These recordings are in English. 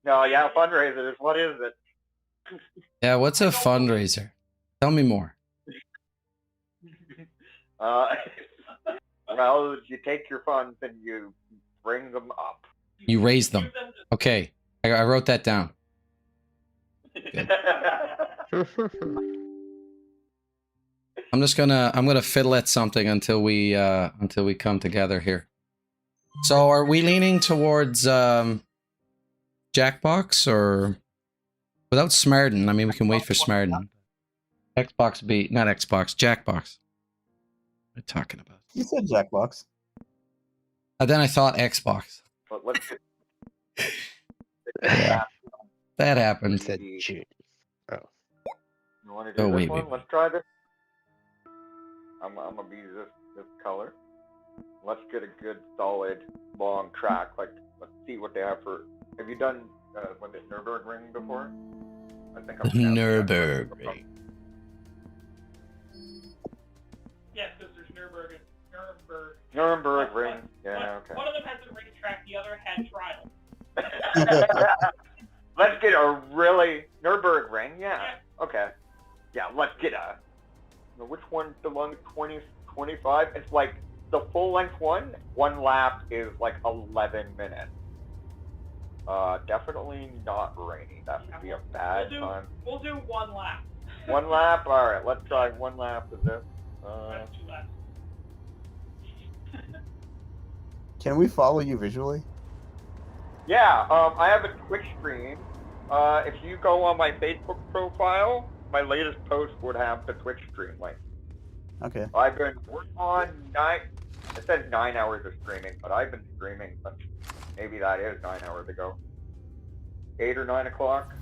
No, yeah, fundraisers. What is it? Yeah, what's a fundraiser? Tell me more. Well, you take your funds and you bring them up. You raise them. Okay, I wrote that down. Good. I'm gonna fiddle at something until we come together here. So are we leaning towards Jackbox or without Smarden? I mean, we can wait for Smarden. Xbox B, not Xbox, Jackbox. What are you talking about? You said Jackbox. Then I thought Xbox. But let's get Yeah, that happened. Said shoot. Oh. You want to do this one? Wait. Let's try this. I'm gonna be this color. Let's get a good solid long track. Like, let's see what they have for. Have you done what is Nürburgring before? I think I'm Nürburgring. Yes, because there's Nürburgring. Nürburgring. Yeah, okay. One of them has a racetrack, the other had trials. Let's get a really Nürburgring. Yeah. Okay. Yeah. Let's get a. Which one's the long 20, 25? It's like the full length one. One lap is like 11 minutes. Definitely not rainy. That would be a bad time. We'll do one lap. One lap? Alright, let's try one lap of this. That's 2 laps. Can we follow you visually? Yeah, I have a Twitch stream. If you go on my Facebook profile, my latest post would have the Twitch stream link. Okay. I've been working on it says 9 hours of streaming, but I've been streaming since maybe that is 9 hours ago. 8 or 9 o'clock?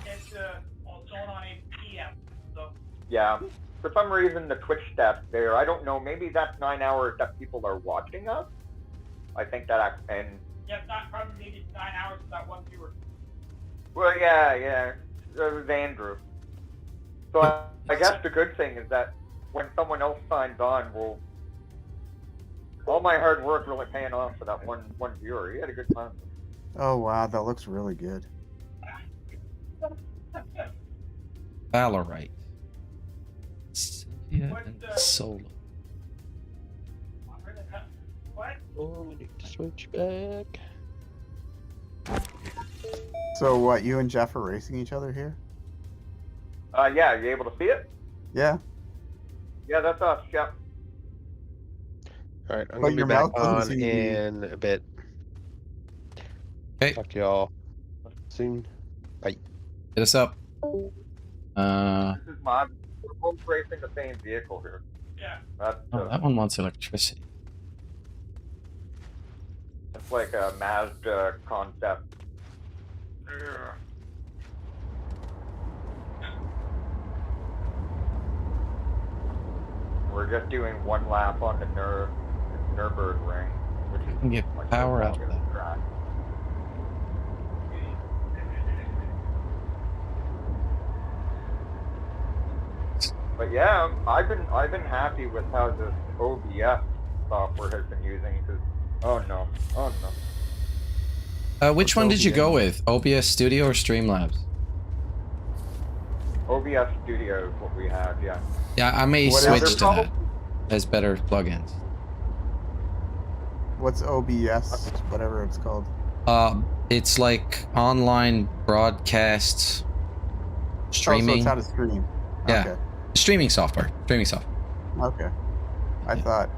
It's going on 8 p.m. So. Yeah. For some reason, the Twitch stats there, I don't know, maybe that's 9 hours that people are watching us. I think that, and... Yeah, it's not probably maybe 9 hours with that one viewer. Well, yeah. It was Andrew. So I guess the good thing is that when someone else signs on, all my hard work really paying off for that one viewer. He had a good time. Oh wow, that looks really good. Valorite. Sylvia and Solo. What? Oh, we need to switch back. So what? You and Jeff are racing each other here? Yeah, you able to see it? Yeah. Yeah, that's us. Yep. All right, I'm But gonna be your back mouth doesn't on seem to be- in a bit. Okay, Talk to y'all soon. hit us up. This is we're both racing the same vehicle here. Yeah. That's That one wants electricity. it's like a Mazda concept. We're just doing one lap on the Nürburgring, which is can get like power the out of longest that. track. But yeah, I've been happy with how this OBS software has been using. Cause oh no. Which one did you go with? OBS Studio or Streamlabs? OBS Studio is what we have. Yeah. Yeah, I may What switch other to that. As better plugins. What's OBS? Whatever it's called. It's like online broadcasts, streaming. Oh, so it's how to stream. Yeah. Okay. Streaming software. Okay. I thought.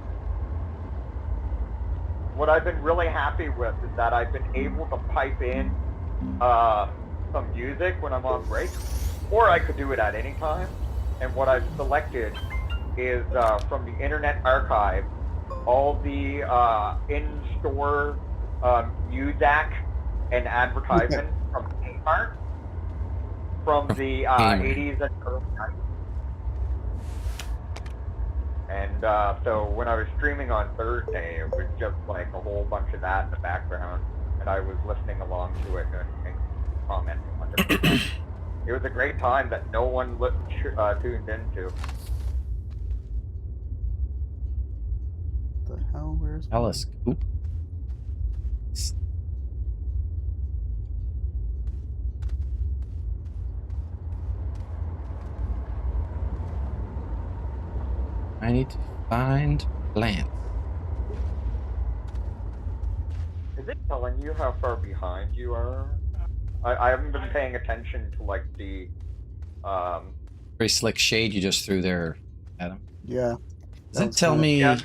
What I've been really happy with is that I've been able to pipe in some music when I'm on break, or I could do it at any time. And what I've selected is from the Internet Archive, all the in-store music and advertisement from Kmart from the 80s and early 90s. And so when I was streaming on Thursday, it was just like a whole bunch of that in the background, and I was listening along to it and commenting on it. It was a great time that no one tuned into. The hell? Where's Telescope. I need to find plants. Is it telling you how far behind you are? I haven't been paying attention to like the Very slick shade you just threw there, Adam. Yeah. Does that it was tell kinda- me? yeah,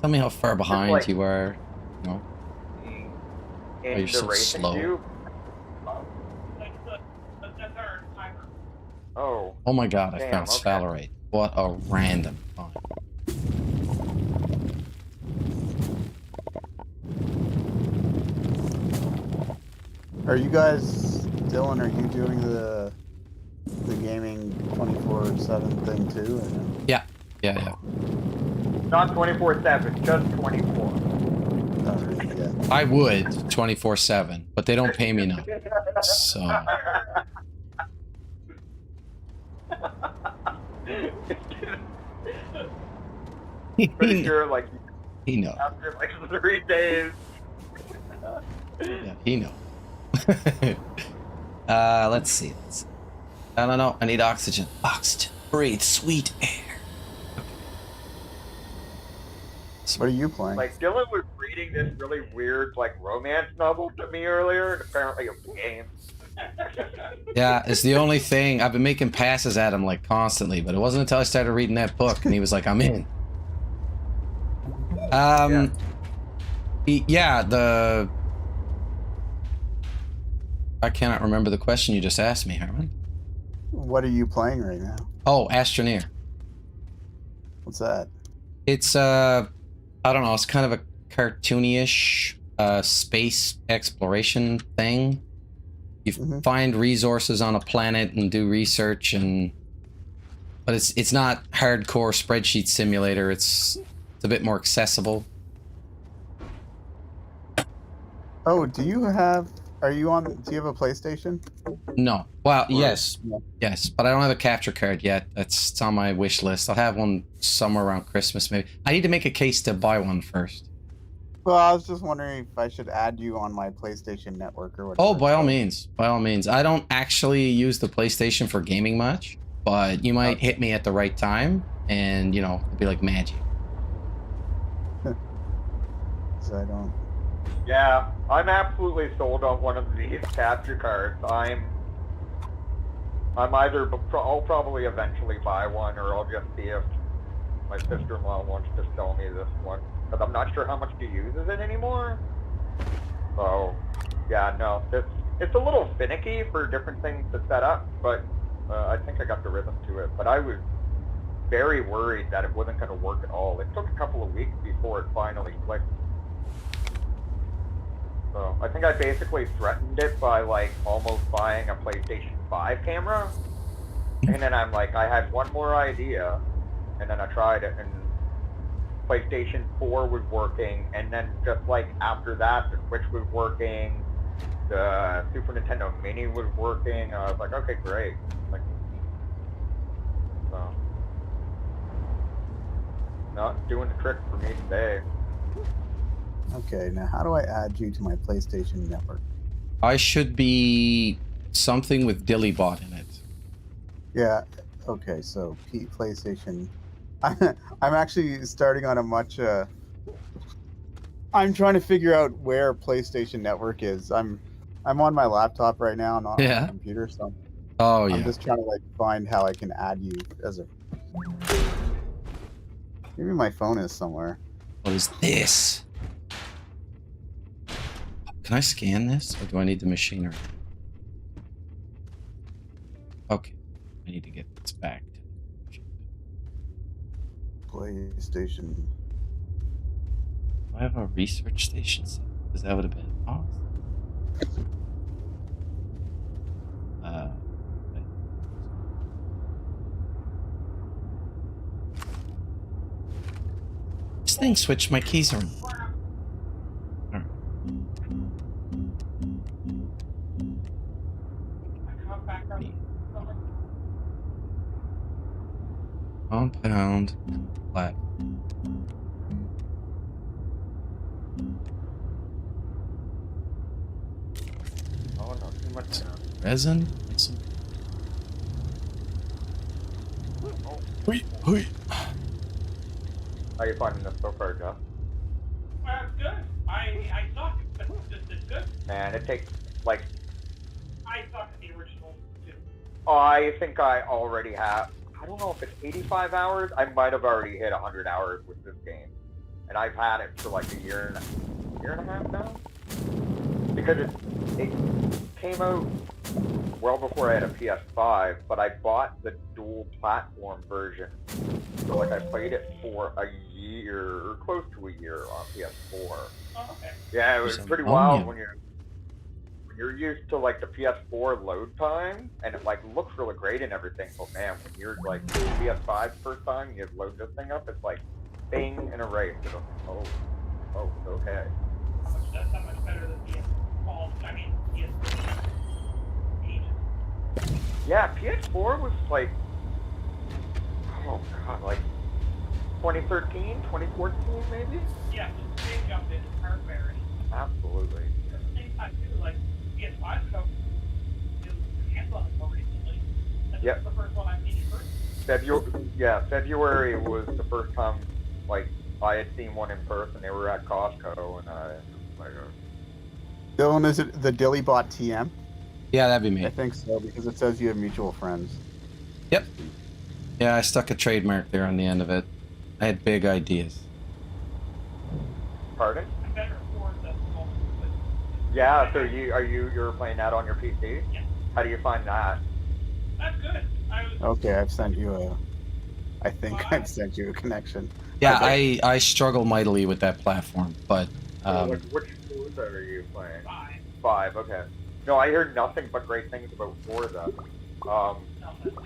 Tell me how far behind like- you are. No. in you're the so racing slow. view. That's our timer. Oh, Oh my God! I Damn, found okay. sphalerite. What a random find. Are you guys, Dylan? Are you doing the gaming 24/7 thing too? Or no? Yeah. not 24/7, just 24. Not really. Yeah. I would 24/7, but they don't pay me enough. So Pretty sure, like he knows. after like 3 days. Yeah, he knows. Let's see. I don't know. I need oxygen. Oxygen. Breathe sweet air. What are you playing? Like Dylan was reading this really weird like romance novel to me earlier, and apparently a game. Yeah, it's the only thing. I've been making passes at him like constantly, but it wasn't until I started reading that book and he was like, I'm in. Yeah, I cannot remember the question you just asked me, Herman. What are you playing right now? Oh, Astroneer. What's that? It's I don't know, it's kind of a cartoony-ish space exploration thing. You find resources on a planet and do research, but it's not hardcore spreadsheet simulator. It's a bit more accessible. Oh, are you on, do you have a PlayStation? No. Well, Or- yes. Yeah. Yes, but I don't have a capture card yet. It's on my wish list. I'll have one somewhere around Christmas, maybe. I need to make a case to buy one first. Well, I was just wondering if I should add you on my PlayStation network or whatever. Oh, it's by all called. means. By all means. I don't actually use the PlayStation for gaming much, but you might hit me at the right time, and, you know, it'll be like magic. 'Cause I don't. Yeah, I'm absolutely sold on one of these capture cards. I'm either I'll probably eventually buy one, or I'll just see if my sister-in-law wants to sell me this one, because I'm not sure how much she uses it anymore. So, yeah, no, it's a little finicky for different things to set up, but I think I got the rhythm to it. But I was very worried that it wasn't going to work at all. It took a couple of weeks before it finally clicked. So I think I basically threatened it by like almost buying a PlayStation 5 camera, and then I'm like, I had one more idea, and then I tried it, and PlayStation 4 was working, and then just like after that, the Switch was working, the Super Nintendo Mini was working. I was like, okay, great. Like, so not doing the trick for me today. Okay, now how do I add you to my PlayStation network? I should be something with Dillybot in it. Yeah. Okay, so PlayStation. I'm actually starting on a much. I'm trying to figure out where PlayStation Network is. I'm on my laptop right now, not on my computer, so Oh, I'm yeah. just trying to like find how I can add you as a. Maybe my phone is somewhere. What is this? Can I scan this, or do I need the machinery? Okay. I need to get this back. PlayStation. Do I have a research station set? Because that would have been awesome. This thing switched my keys around. Alright. Compound flat. Oh no, too much now. Resin? Oh, Wait, wait. How you finding this so far, Jeff? It's good. I suck, but it's good. Man, it takes, like, I suck at the original too. I think I already have, I don't know if it's 85 hours. I might have already hit 100 hours with this game. And I've had it for like a year and a half now. Because it came out well before I had a PS5, but I bought the dual platform version. So like I played it for a year, or close to a year on PS4. Oh, okay. Yeah, it was There's pretty ammonia. wild when you're used to like the PS4 load time, and it like looks really great and everything. But man, when you're like PS5 first time, you load this thing up, it's like bing and erase. Oh, okay. That's not much better than PS. I mean, PS. Yeah, PS4 was like, oh god, like 2013, 2014 maybe? Yeah, it's a big jump in hardware. Absolutely. At the same time, too, like, PS5 stuff is hands-on more recently. That's Yep. the first one I've seen in person. February was the first time, like, I had seen one in person. They were at Costco, and I, like, Dylan, is it the Dillybot TM? Yeah, that'd be I me. think so, because it says you have mutual friends. Yep. Yeah, I stuck a trademark there on the end of it. I had big ideas. pardon? I'm better at Forza at the moment, but Yeah, so you're playing that on your PC? Yeah. How do you find that? that's good. Okay, I've sent you a... I think I've sent you a connection. Yeah, I struggle mightily with that platform, but Which Forza are you playing? Fine. 5, okay. No, I heard nothing but great things about Forza. No, that's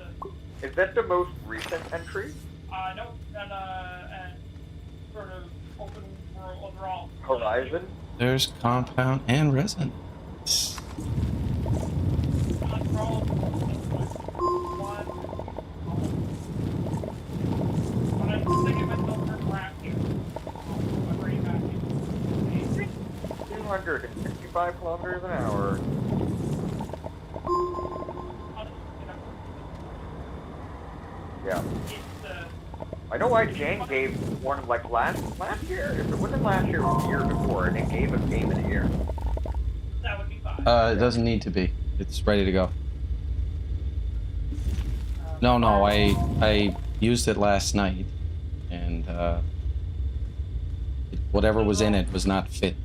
Is that the most recent entry? no, and sort of open world overall. Horizon? there's compound and resin. Overall, when I think of myself for last year, I'm very happy. 265 kilometers an hour. Yeah. I know why Jane gave one like last year. If it wasn't last year, it was the year before, and it gave us Game of the Year. That would be fine. It doesn't need to be. It's ready to go. No, I used it last night, and whatever was in it was not fit.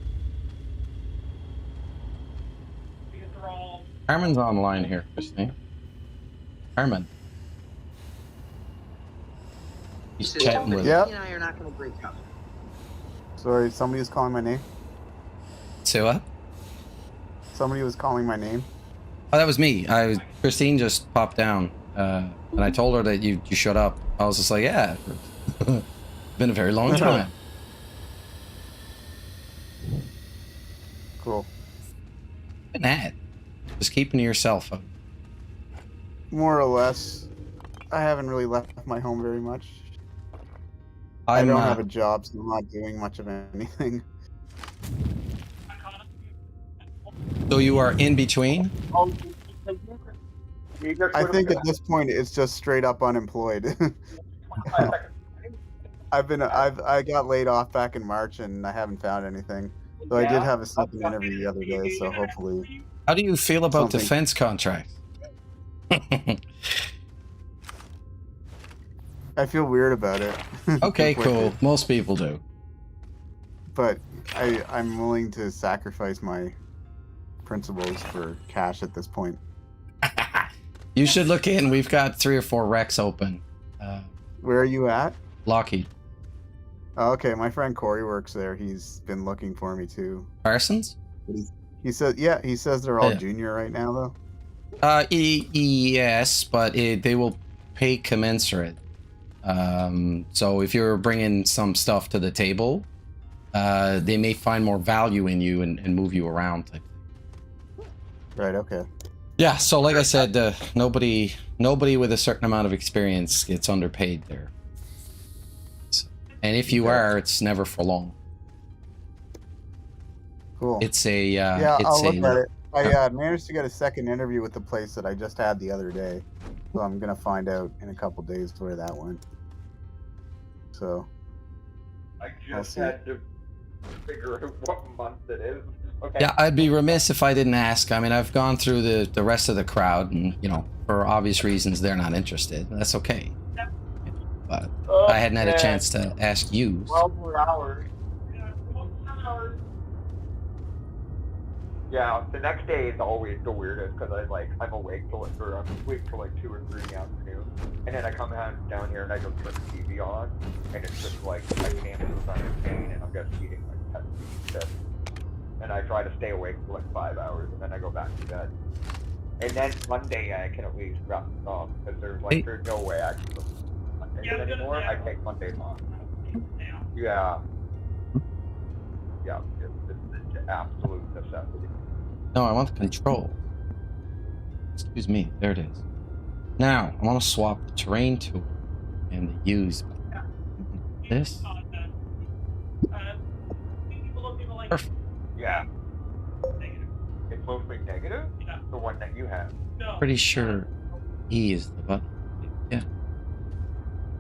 Because they're all. Armin's online here, Christine. Armin. He's chatting with Yep. He and I are not going to break up. Sorry, somebody was calling my name. Say what? Somebody was calling my name. Oh, that was me. Christine just popped down, and I told her that you shut up. I was just like, yeah, been a very long time. Cool. Been that. Just keeping to yourself. More or less. I haven't really left my home very much. I I'm don't have a job, so I'm not doing much of anything. so you are in between. Oh, you just I put think them at this point it's just straight up unemployed. 25 seconds. I got laid off back in March and I haven't found anything. So I did have a second interview the other day, so hopefully. How do you feel about Something. defense contracts? I feel weird about it. Okay, It's cool. wicked. Most people do. But I'm willing to sacrifice my principles for cash at this point. You should look in. We've got 3 or 4 wrecks open. Where are you at? Lockheed. Oh, okay, my friend Corey works there. He's been looking for me too. Parsons? He says, yeah, he says they're all Yeah. junior right now though. Yes, but they will pay commensurate. So if you're bringing some stuff to the table, they may find more value in you and move you around. Right, okay. Yeah, so like I said, nobody with a certain amount of experience gets underpaid there. And if you are, it's never for long. Cool. It's a yeah, it's I'll look a at it. I managed to get a second interview with the place that I just had the other day. So I'm gonna find out in a couple days where that went. So I I'll just see. had to figure out what month it is. Okay. Yeah, I'd be remiss if I didn't ask. I mean, I've gone through the rest of the crowd, and for obvious reasons, they're not interested. That's okay. But Oh, I hadn't had a man. chance to ask you. 12 more hours. Yeah, 12 hours. Yeah, the next day is always the weirdest because I'm awake till I'm asleep till like 2 or 3 in the afternoon, and then I come down here and I don't turn the TV on, and it's just like my cancer is on pain, and I'm just eating like pet food shit. And I try to stay awake for like 5 hours, and then I go back to bed. And then Monday I can at least rest off because there's no way I can do Mondays Yeah, anymore. I take Mondays off. Yeah. Yeah, it's an absolute necessity. No, I want the control. Excuse me. There it is. Now, I want to swap the terrain tool and the use button. This? Perfect. Yeah. It's mostly negative? Yeah. The one that you have. No. Pretty sure E is the button. Yeah.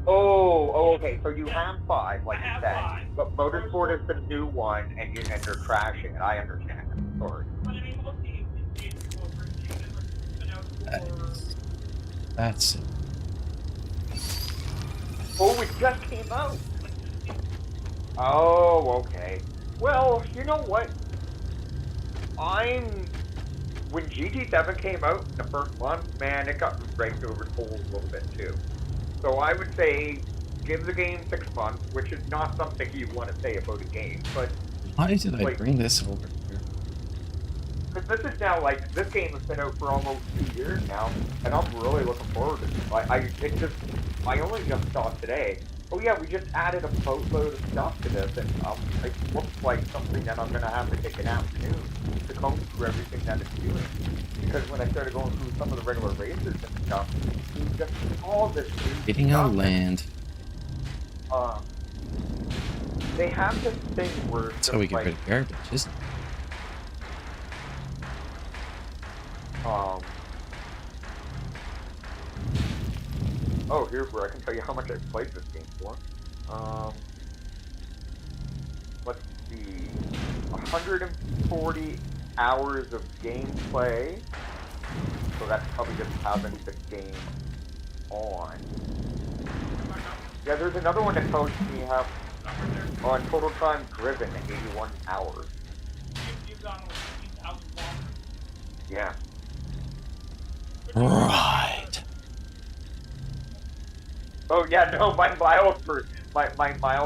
Oh, okay. So you have 5, like I you have said. 5. But Motorsport is the new one, and you're crashing it. I understand. Sorry. But I mean, most games go for been out for. That's it. Oh, it just came out. Oh, okay. Well, you know what? When GT7 came out in the first month, man, it got raked over the coals a little bit too. So I would say give the game 6 months, which is not something you want to say about a game, but Why did I bring this over here? because this is now this game has been out for almost 2 years now, and I'm really looking forward to it. I only just saw it today. Oh yeah, we just added a boatload of stuff to this, and it looks like something that I'm gonna have to take an afternoon to comb through everything that it's doing. Because when I started going through some of the regular races and stuff, it was just all this new Getting stuff. on land. They have this thing where it's So we just get rid of garbage, isn't it? Oh, here's where I can tell you how much I played this game for. Let's see, 140 hours of gameplay. So that's probably just having the game on. Yeah, there's another one that tells me you have on total time driven 81 hours. You've gone over 15,000 kilometers. Yeah. Right. Oh yeah, no, my mile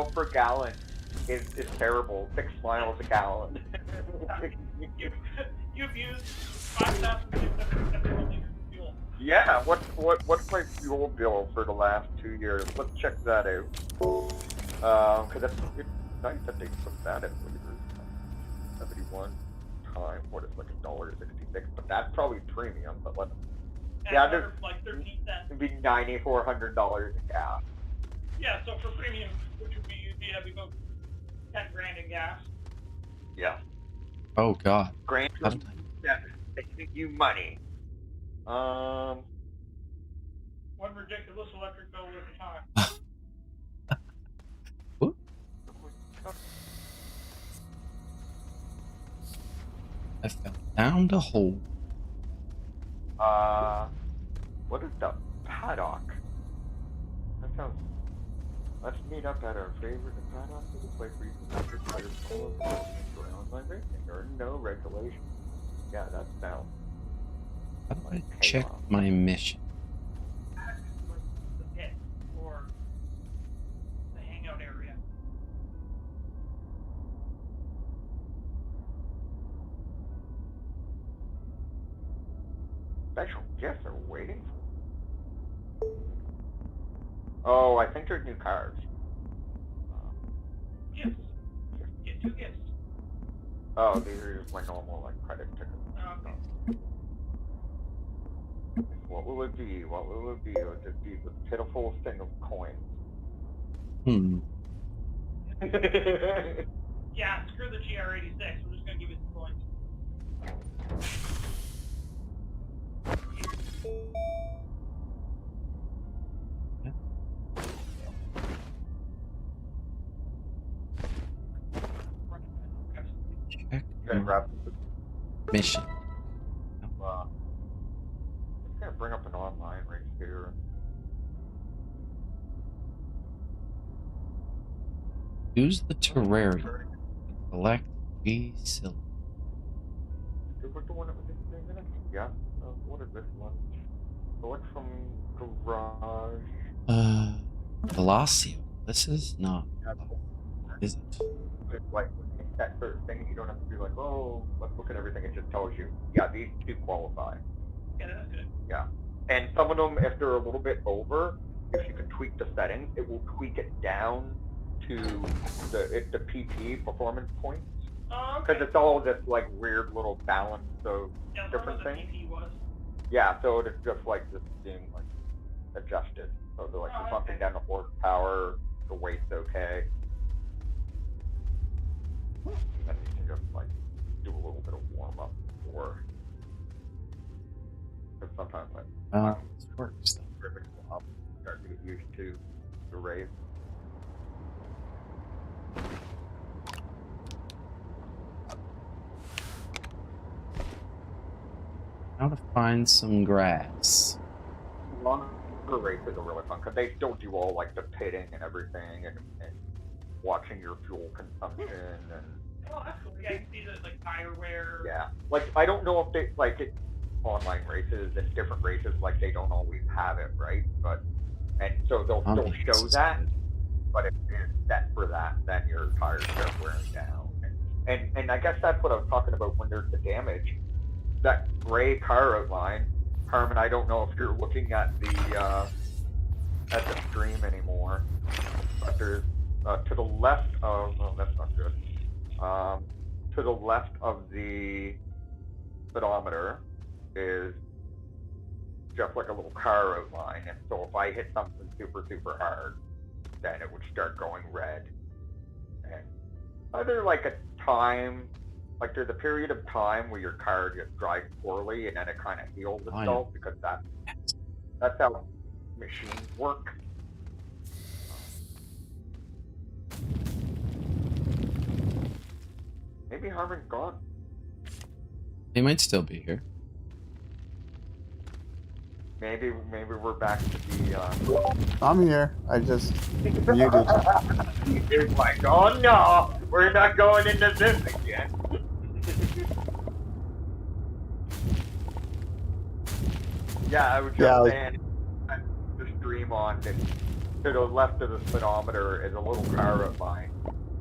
per gallon is terrible. 6 miles a gallon. You've used 5,670 liters of fuel. Yeah, what's my fuel bill for the last 2 years? Let's check that out. Because it's nice that they put that in liters. 71 times what is like $1.66, but that's probably premium. But let's Yeah, there's like 13 cents. it'd be $9,400 in gas. Yeah, so for premium, which would be about 10 grand in gas. Yeah. Oh God. Grand Haven't saving you money. One ridiculous electric bill at a time. Whoop. I fell down the hole. What is the paddock? That sounds. Let's meet up at our favorite paddock. This is a place where you can practice players polo and enjoy online racing. There are no regulations. Yeah, that's now. How do I check my mission? The pit or the hangout area. Special gifts are waiting for. Oh, I think they're new cars. Gifts. Get 2 gifts. Oh, these are just my normal credit tickets. What will it be? What will it be? It would just be the pitiful thing of coins. Yeah, screw the GR86. We're just gonna give you some coins. Okay, grab the mission. I'm gonna bring up an online race here. Use the terrarium. Collect G silver. Did we do one that was in 3 minutes? Yeah. What is this one? Select from garage. Velocio. This is not. Is it? Just like that sort of thing. You don't have to be like, oh, let's look at everything. It just tells you, yeah, these two qualify. Yeah, that's good. Yeah. And some of them, if they're a little bit over, if you can tweak the settings, it will tweak it down to the PT performance points. Oh, Because okay. it's all this like weird little balance of Yeah, that's different what the things. PP was. Yeah, so it's just like this being like adjusted. So they're like Oh, bumping okay. down the horsepower, the weight's okay. And then you can just like do a little bit of warm up before. Because sometimes like This works though. ribbons go up, start to get used to the race. How to find some grass. Longer races are really fun because they still do all like the pitting and everything and watching your fuel consumption and Oh, that's cool. Yeah, you can see the like tire wear. yeah. Like I don't know if they like it online races and different races like they don't always have it, right? But and so they'll still show that, but if it's set for that, then your tires start wearing down. And I guess that's what I was talking about when there's the damage. That gray car outline, Carmen, I don't know if you're looking at the stream anymore, but there's to the left of, oh, that's not good. To the left of the speedometer is just like a little car outline, and so if I hit something super, super hard, then it would start going red. And either like a time, like there's a period of time where your car just drives poorly and then it kind of heals itself because that's how machines work. Maybe Harmon's gone. He might still be here. Maybe we're back to the. I'm here. I just muted. It's like, oh no, we're not going into this again. Yeah, I was just saying the stream on this, to the left of the speedometer is a little car outline,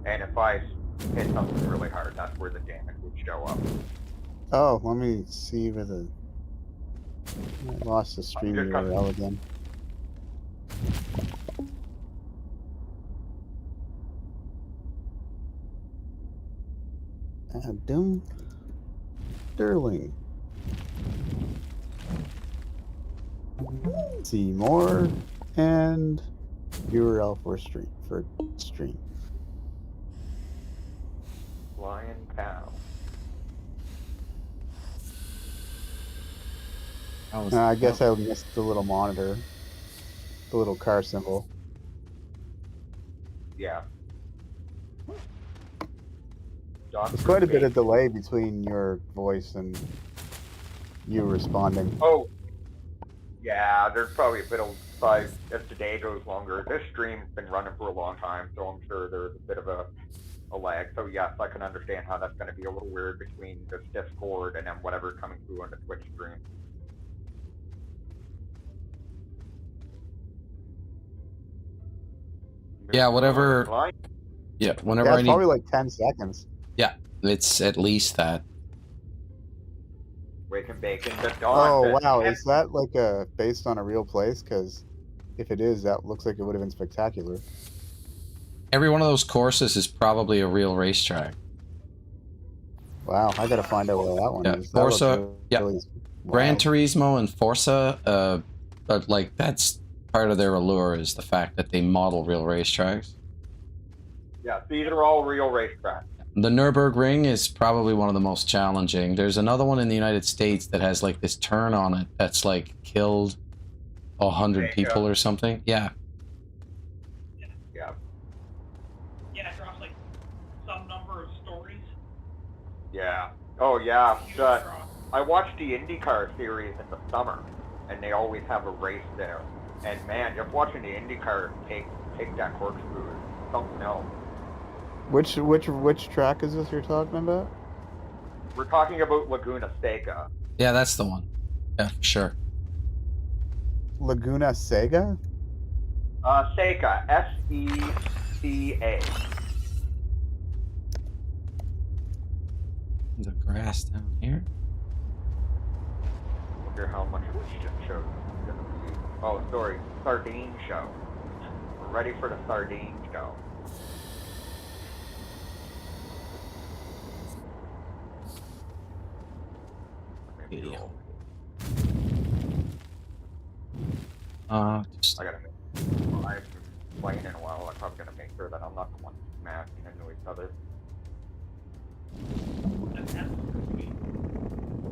and if I hit something really hard, that's where the damage would show up. Oh, let me see where the. I lost the stream URL again. Doom Sterling. See more and URL for stream Lion cow. I guess I missed the little monitor, the little car symbol. Yeah. There's quite a bit of delay between your voice and you responding. Oh, yeah, there's probably a bit of, as the day goes longer. This stream's been running for a long time, so I'm sure there's a bit of a lag. So yes, I can understand how that's going to be a little weird between this Discord and then whatever coming through on the Twitch stream. Yeah, whatever. Yeah, whenever it's probably like 10 seconds. Yeah, it's at least that. Waking bacon, the dawn. Oh wow, is that like based on a real place? Because if it is, that looks like it would have been spectacular. Every one of those courses is probably a real racetrack. Wow, I gotta find out where that one is. That Forza, really, Gran Turismo and Forza, but like that's part of their allure is the fact that they model real racetracks. Yeah, these are all real racetracks. The Nürburgring is probably one of the most challenging. There's another one in the United States that has like this turn on it that's like killed 100 people or something. Yeah. Yeah. Yeah, it drops like some number of stories. Yeah. Oh yeah. Huge The, draw. I watched the IndyCar series in the summer, and they always have a race there. And man, just watching the IndyCar take that corkscrew is something else. Which track is this you're talking about? We're talking about Laguna Seca. Yeah, that's the one. Yeah, for sure. Laguna Seca? Seca, Seca. The grass down here. Wonder how much of this shit show is gonna be. Oh, sorry, sardine show. We're ready for the sardine show. Maybe Yeah. I gotta make. I've been playing in a while. I'm probably gonna make sure that I'm not the one smashing into each other. That's sweet.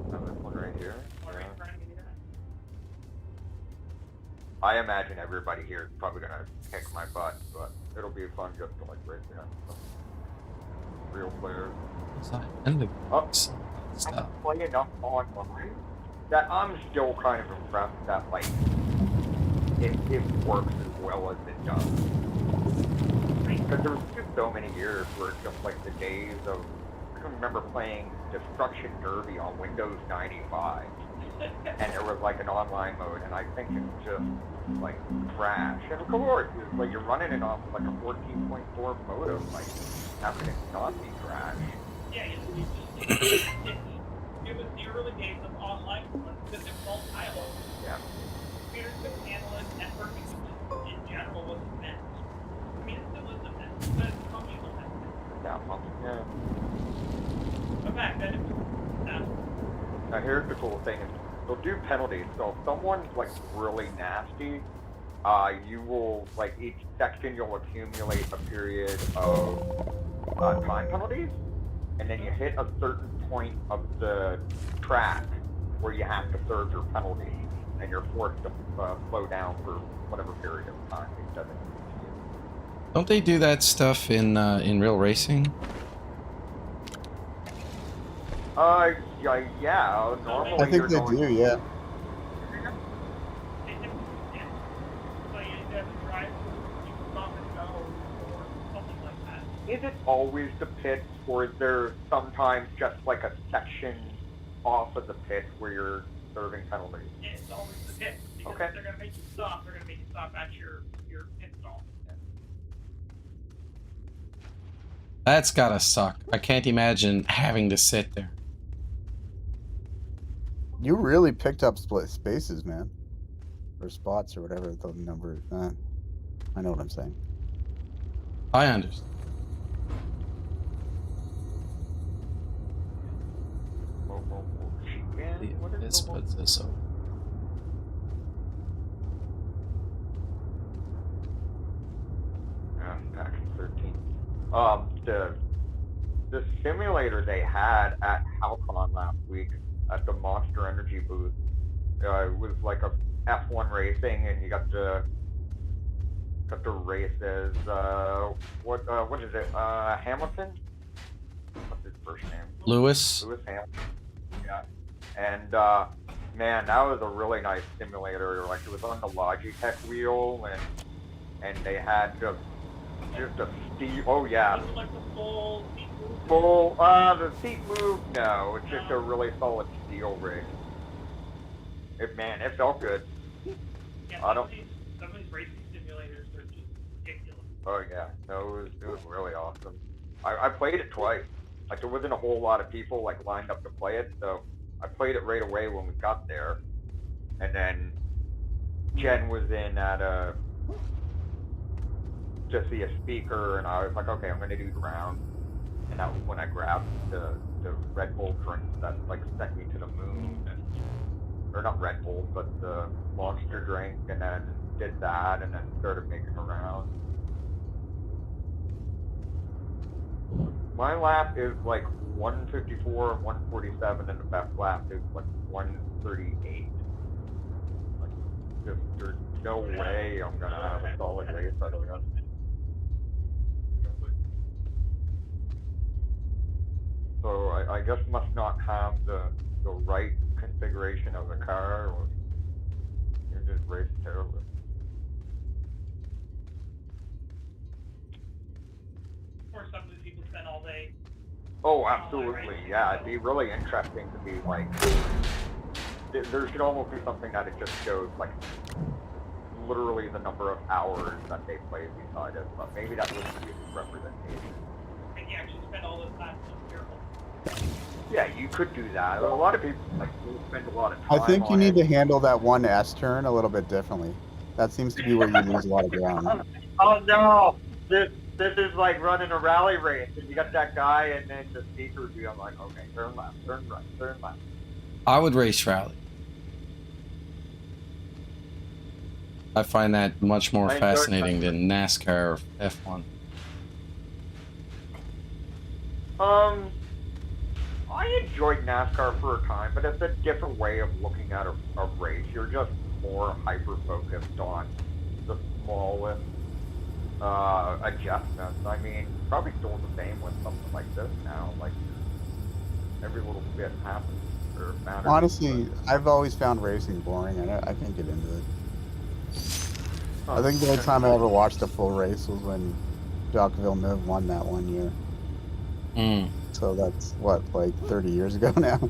Another one right here. All right, Yeah. Brian, give me that. I imagine everybody here is probably gonna kick my butt, but it'll be fun just to like race against some real players. and the Oh, stuff. I play enough online that I'm still kind of impressed that like it works as well as it does. Because there was just so many years where it's just like the days of I can remember playing Destruction Derby on Windows 95. And there was like an online mode, and I think it just like crashed. And of course, it's like you're running it off like a 14.4 modem, like how can it not be crashed? Yeah, it was the early days of online because it was all dial-up. Yeah. Computers couldn't handle it. Networking in general was a mess. I mean, it still is a mess, but it's a functional mess. Yeah. But back then, it was Now here's the cool thing: is they'll do penalties. So if someone's like really nasty, you will like each section you'll accumulate a period of time penalties, and then you hit a certain point of the track where you have to serve your penalty, and you're forced to slow down for whatever period of time it doesn't. Don't they do that stuff in real racing? Yeah. Normally I think you're they going. do, yeah. so you have to drive, you stop and go, or something like that. Is it always the pits, or is there sometimes just like a section off of the pit where you're serving penalties? It's always the pit because Okay. if they're gonna make you stop, they're gonna make you stop at your pit stall. That's gotta suck. I can't imagine having to sit there. You really picked up split spaces, man. Or spots or whatever the number. I know what I'm saying. I understand. This puts this over. Back in 13. The simulator they had at Halcon last week at the Monster Energy booth was like a F1 racing, and you got the races. What is it? Hamilton? What's his first name? Lewis. Lewis Hamilton. Yeah. And man, that was a really nice simulator. Like it was on the Logitech wheel, and they had just a steep. Oh yeah. It was like the full seat move. The seat move. No, it's just a really solid steel rig. It felt good. Yeah, I don't. some of these racing simulators are just ridiculous. Oh yeah, no, it was really awesome. I played it twice. Like there wasn't a whole lot of people like lined up to play it, so I played it right away when we got there, and then Jen was in at to see a speaker, and I was like, okay, I'm gonna do the round, and that was when I grabbed the Red Bull drink that like sent me to the moon, or not Red Bull, but the Monster drink, and then did that, and then started making a round. My lap is like 154 and 147, and the best lap is like 138. Like, there's no way I'm gonna have a solid race out of this. So I just must not have the right configuration of the car, or you're just racing terribly. Or some of these people spend all day. Oh, absolutely. Yeah, it'd be really interesting to be like. There should almost be something that it just shows like literally the number of hours that they play beside it, but maybe that wouldn't be a good representation. And you actually spend all this time so careful. Yeah, you could do that. A lot of people like will spend a lot of I time. think you on need it. to handle that one S turn a little bit differently. That seems to be where you lose a lot of ground. Oh no! This is like running a rally race, and you got that guy, and then the speakers be. I'm like, okay, turn left, turn right, turn left. I would race rally. I find that much more I enjoy- fascinating than NASCAR or F1. I enjoyed NASCAR for a time, but it's a different way of looking at a race. You're just more hyper focused on the smallest adjustments. I mean, probably still the same with something like this now. Like every little bit happens or matters. Honestly, I've always found racing boring. I can't get into it. I think the only time I ever watched a full race was when Jacques Villeneuve won that one year. Mm. So that's what, like 30 years ago now.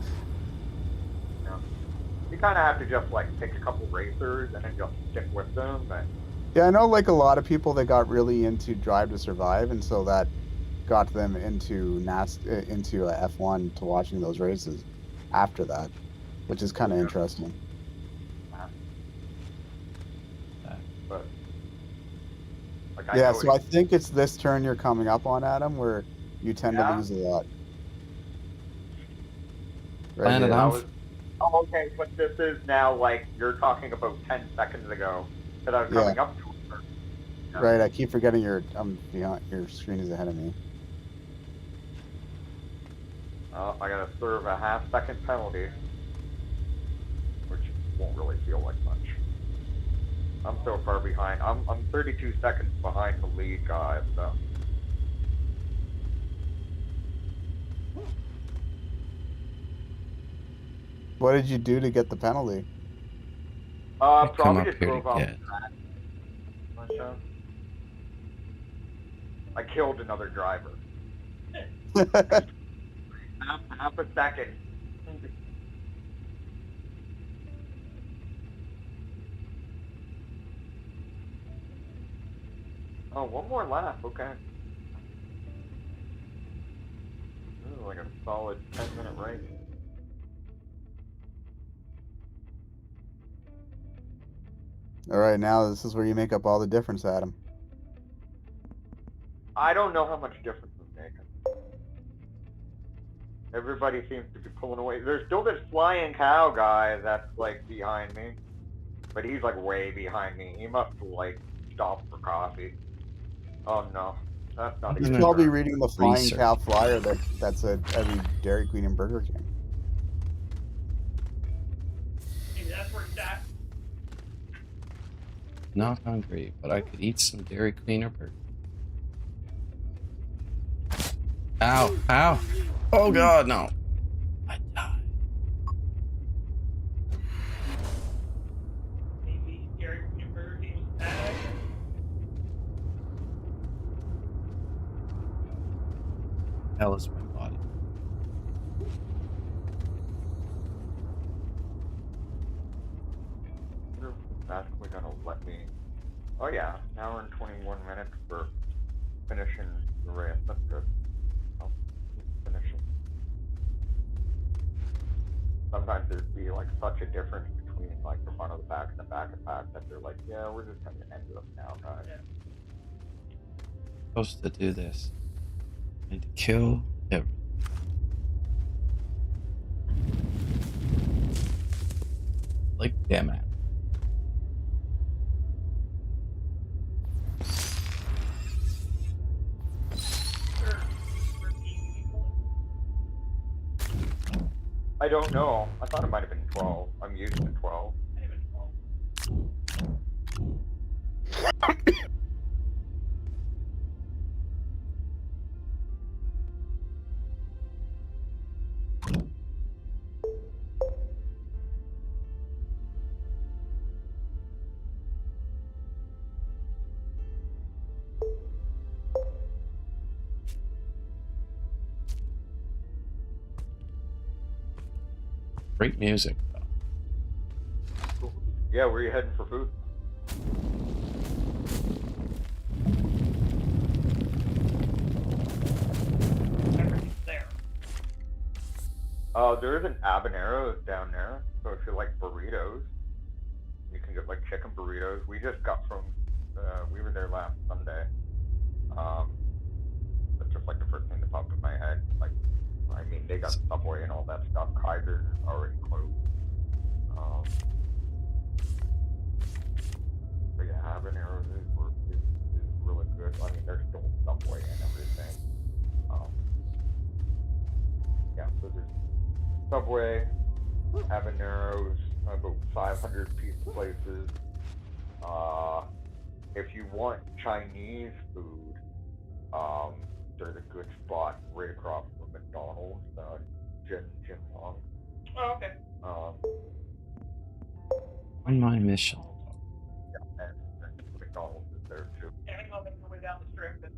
Yeah. You kind of have to just like pick a couple racers and then just stick with them. And Yeah, I know like a lot of people that got really into Drive to Survive, and so that got them into into F1 to watching those races after that, which is kind of interesting. but like, Yeah, know so I think it's this turn you're coming up on, Adam, where you tend to lose a lot. Right Landed here. on. Oh, okay, but this is now like you're talking about 10 seconds ago that I was coming up to her. Yeah. Right, I keep forgetting your screen is ahead of me. I gotta serve a half-second penalty, which won't really feel like much. I'm so far behind. I'm 32 seconds behind the lead guy, so. What did you do to get the penalty? Come Probably up just here drove off to get. the track. I killed another driver. Half a second. Oh, one more lap, okay. This is like a solid 10-minute race. All right, now this is where you make up all the difference, Adam. I don't know how much difference it's making. Everybody seems to be pulling away. There's still this flying cow guy that's like behind me, but he's like way behind me. He must have like stopped for coffee. Oh no, that's not He's even. probably reading the Flying Research. Cow flyer that's at every Dairy Queen and Burger King. Maybe that's where it's at. Not hungry, but I could eat some Dairy Queen or burger. Ow! Ow! Oh God, no! I died. Maybe Dairy Queen and Burger King was bad. Hell is my body. That's gonna let me. Oh yeah, an hour and 21 minutes for finishing the race. That's good. I'll finish it. Sometimes there'd be like such a difference between like the front of the pack and the back of the pack that they're like, yeah, we're just gonna end this now, guys. Yeah. Supposed to do this. I need to kill everything. Like damn it. I don't know. I thought it might have been 12. I'm used to 12. Great music. Cool. Yeah, where are you heading for food? Everything's there. There is an habanero down there, so if you like burritos, you can get like chicken burritos. We just got from, we were there last Sunday. That's just like the first thing that popped in my head. Like, I mean, they got Subway and all that stuff. Kaiser's is already closed. But yeah, habaneros is really good. I mean, there's still Subway and everything. Yeah, so there's Subway, habaneros, about 500-piece places. If you want Chinese food, there's a good spot right across from McDonald's, Jin Long. Oh, okay. On my mission. And McDonald's is there too. Yeah, I think I'll make my way down the strip and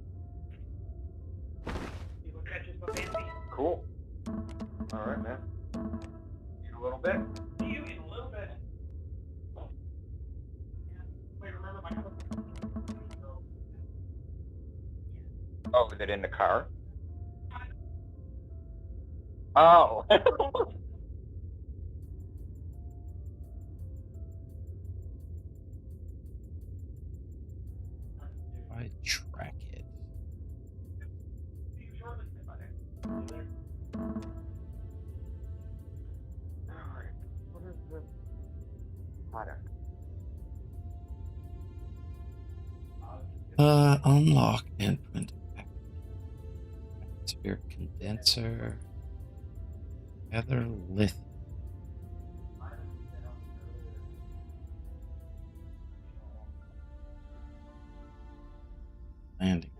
see what catches my fancy. Cool. All right, man. See you in a little bit. See you in a little bit. Yeah. Wait, remember my cookie? Oh, is it in the car? Oh. I track it. See you shortly. Bye. All right. What is this product? Unlock and print atmosphere condenser. Gather lithium. Landing.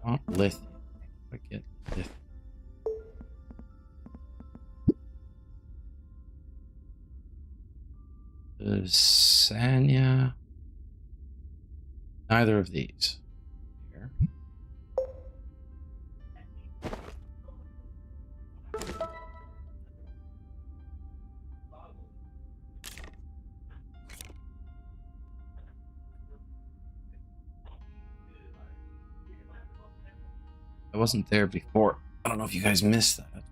I want lithium. I get lithium. Sanya. Neither of these. Here. I wasn't there before. I don't know if you guys missed that.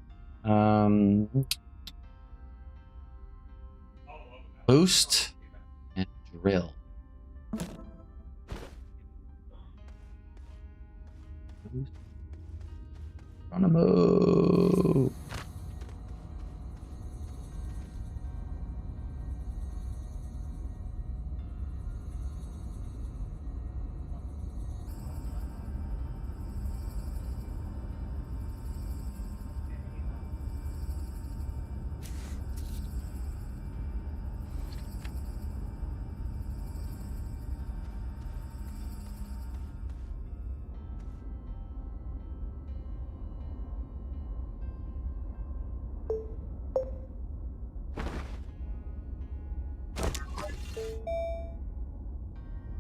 Boost and drill. Geronimo.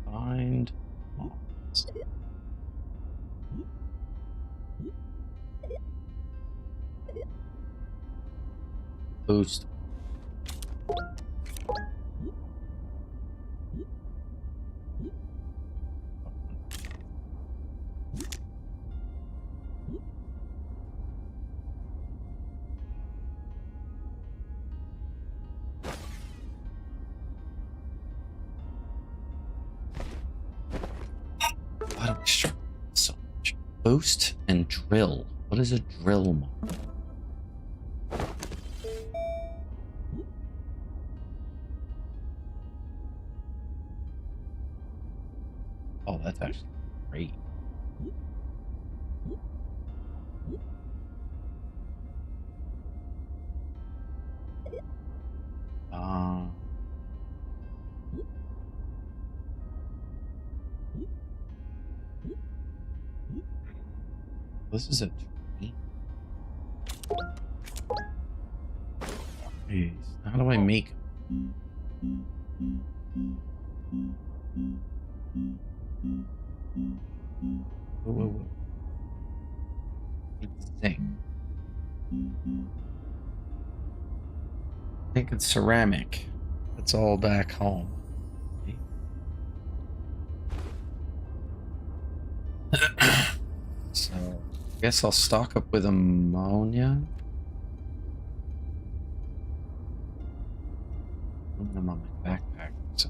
Find mods. Boost. Why do we struggle so much? Boost and drill. What is a drill mod? Oh, that's actually great. This is a tree. Jeez, how do I make Whoa, whoa, whoa. It's zinc. I think it's ceramic. It's all back home. So, I guess I'll stock up with ammonia. I'm on my backpack. So.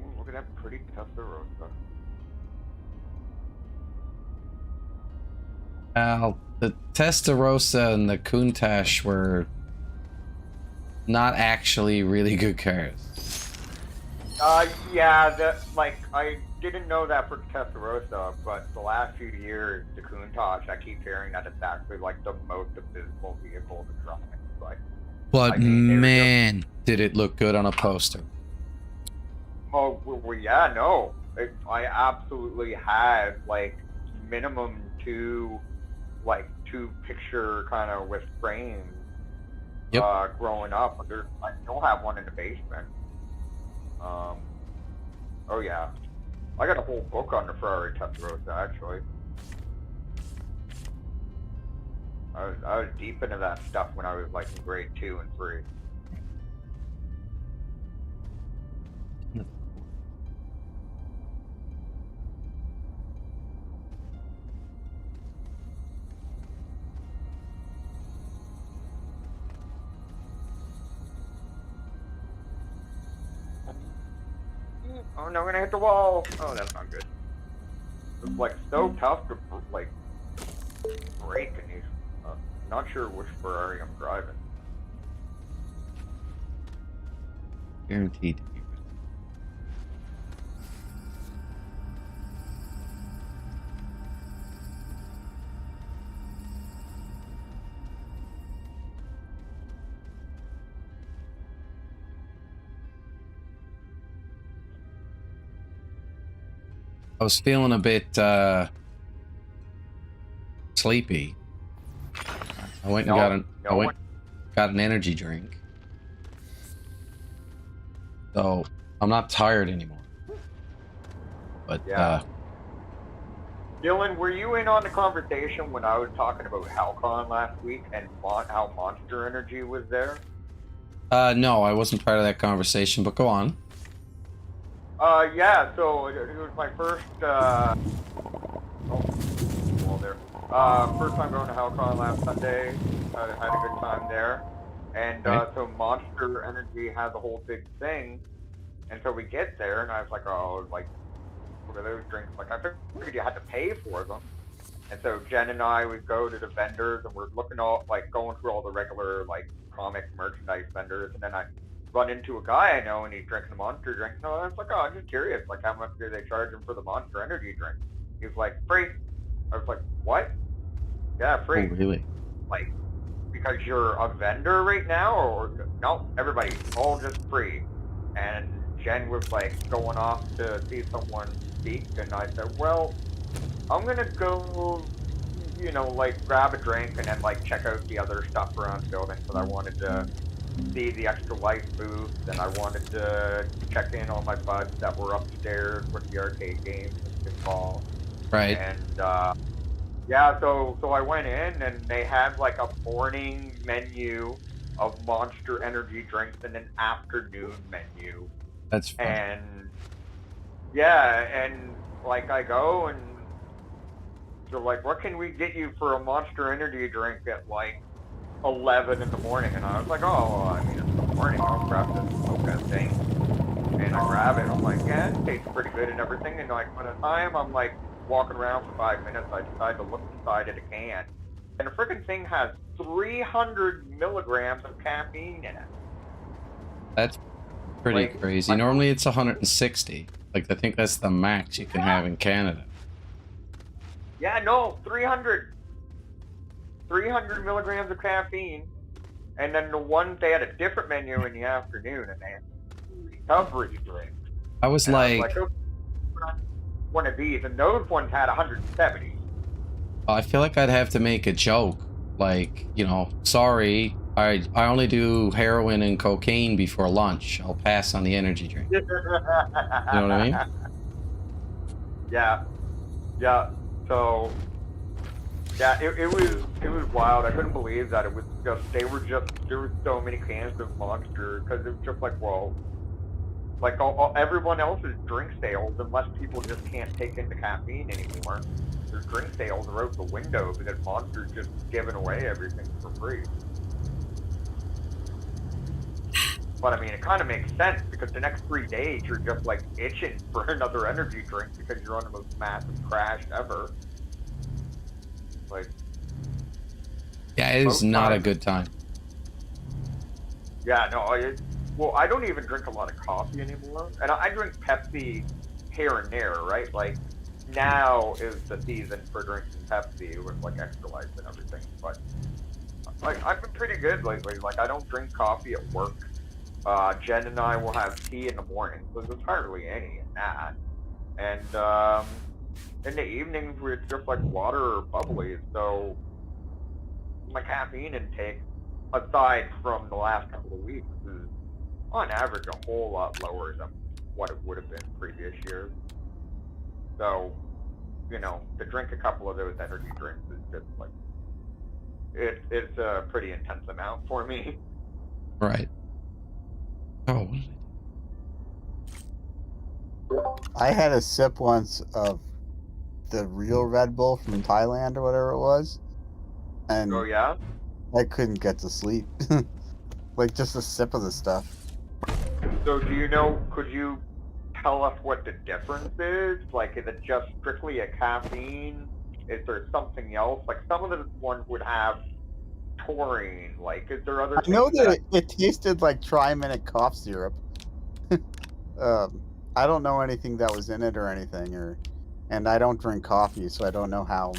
Ooh, look at that pretty Testarossa. The Testarossa and the Countach were not actually really good cars. Yeah, I didn't know that for Testarossa, but the last few years, the Countach, I keep hearing that it's actually like the most abysmal vehicle to drive. Like, But I mean, they were man, did it look good on a poster. oh, well, yeah, no. I absolutely had, like, minimum two picture kind of with frames. Yep. Growing up, I still have one in the basement. Oh yeah, I got a whole book on the Ferrari Testarossa actually. I was deep into that stuff when I was like in grade 2 and 3. Oh no, I'm gonna hit the wall. Oh, that's not good. It's like so tough to like brake in these. Not sure which Ferrari I'm driving. Guaranteed to be good. I was feeling a bit sleepy. I went and got an energy drink. So I'm not tired anymore. But yeah. Dylan, were you in on the conversation when I was talking about Halcon last week and how Monster Energy was there? No, I wasn't part of that conversation, but go on. Yeah, so it was my first, wall there. First time going to Halcon last Sunday. I had a good time there. And, so Monster Energy has a whole big thing. And so we get there, and I was like, oh, like, what are those drinks? Like, I figured you had to pay for them. And so Jen and I would go to the vendors, and we're looking going through all the regular, like, comic merchandise vendors, and then I run into a guy I know, and he's drinking a Monster drink. And I was like, oh, I'm just curious, like, how much do they charge him for the Monster Energy drink? He was like, free. I was like, what? Yeah, free. Oh, really? Like, because you're a vendor right now, or no, everybody, all just free. And Jen was like going off to see someone speak, and I said, well, I'm gonna go, like grab a drink and then like check out the other stuff around the building, because I wanted to see the Extra Life booth, and I wanted to check in on my buds that were upstairs with the arcade games involved. Right. And yeah, so I went in, and they had like a morning menu of Monster Energy drinks and an afternoon menu. That's fun. And yeah, and like I go, and they're like, what can we get you for a Monster Energy drink at like 11 in the morning? And I was like, oh, well, I mean, it's the morning, I'll grab this mocha thing. And I grab it, I'm like, yeah, it tastes pretty good and everything. And like, by the time I'm like walking around for 5 minutes, I decide to look inside of the can. And the freaking thing has 300 milligrams of caffeine in it. That's pretty Like, crazy. Normally it's 160. Like, I think that's the max you can have in Canada. Yeah, no, 300. 300 milligrams of caffeine. And then they had a different menu in the afternoon, and they had recovery drinks. I was like, oh. one of these, and those ones had 170. I feel like I'd have to make a joke, like, you know, sorry, I only do heroin and cocaine before lunch. I'll pass on the energy drink. You know what I mean? Yeah, yeah. So, yeah, it was wild. I couldn't believe that it was just there were so many cans of Monster because it was just like, well, like everyone else's drink sales, unless people just can't take in the caffeine anymore, their drink sales are out the window because Monster's just giving away everything for free. But I mean, it kind of makes sense because the next 3 days you're just like itching for another energy drink because you're on the most massive crash ever. Like, Yeah, it is not a good time. yeah, no, well, I don't even drink a lot of coffee anymore, and I drink Pepsi here and there, right? Like, now is the season for drinking Pepsi with like extra life and everything. But like, I've been pretty good lately. Like, I don't drink coffee at work. Jen and I will have tea in the morning, so there's hardly any in that. And in the evenings, we're just like water or bubbly. So my caffeine intake, aside from the last couple of weeks, is on average a whole lot lower than what it would have been previous years. So, you know, to drink a couple of those energy drinks is just like, it's a pretty intense amount for me. Right. Oh, I had a sip once of the real Red Bull from Thailand or whatever it was, and Oh yeah? I couldn't get to sleep. Like, just a sip of the stuff. So do you know, could you tell us what the difference is? Like, is it just strictly a caffeine? Is there something else? Like, some of the ones would have taurine. Like, is there other I know things that it tasted like Tri-Minute cough syrup. I don't know anything that was in it or anything, and I don't drink coffee, so I don't know how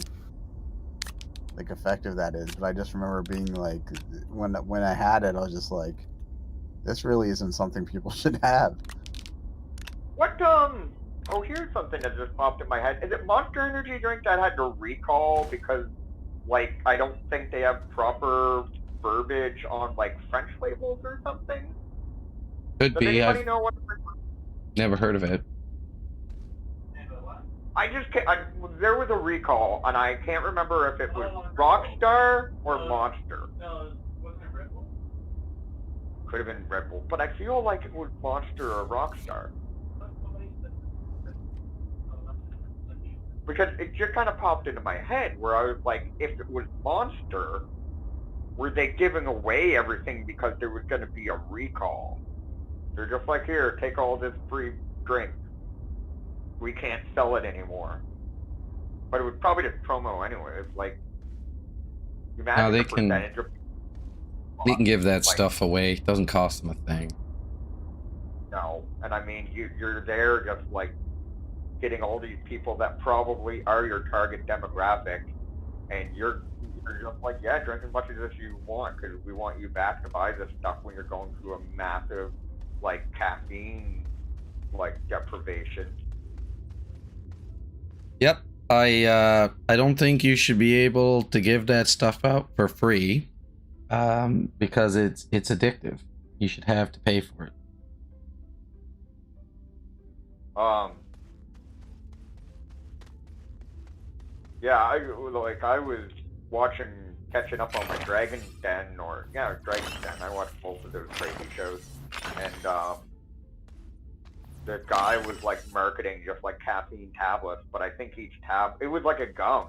like effective that is. But I just remember being like, when I had it, I was just like, this really isn't something people should have. What, oh, here's something that just popped in my head. Is it Monster Energy drink that had to recall because, like, I don't think they have proper verbiage on, like, French labels or something? could Does be. anybody I've know what? never heard of it. I just can't, there was a recall, and I can't remember if it was Rockstar or Monster. No, wasn't it Red Bull? Could have been Red Bull, but I feel like it was Monster or Rockstar. Because it just kind of popped into my head where I was like, if it was Monster, were they giving away everything because there was going to be a recall? They're just like, here, take all this free drink. We can't sell it anymore. But it was probably just promo anyway. It's like, imagine No, they the can- percentage of They can give that like, stuff away. It doesn't cost them a thing. No, and I mean, you're there just like getting all these people that probably are your target demographic, and you're just like, yeah, drink as much as this you want because we want you back to buy this stuff when you're going through a massive like caffeine like deprivation. Yep. I don't think you should be able to give that stuff out for free, because it's addictive. You should have to pay for it. Yeah, I was catching up on my Dragon's Den, Dragon's Den. I watched both of those crazy shows, and the guy was like marketing just like caffeine tablets, but I think each it was like a gum.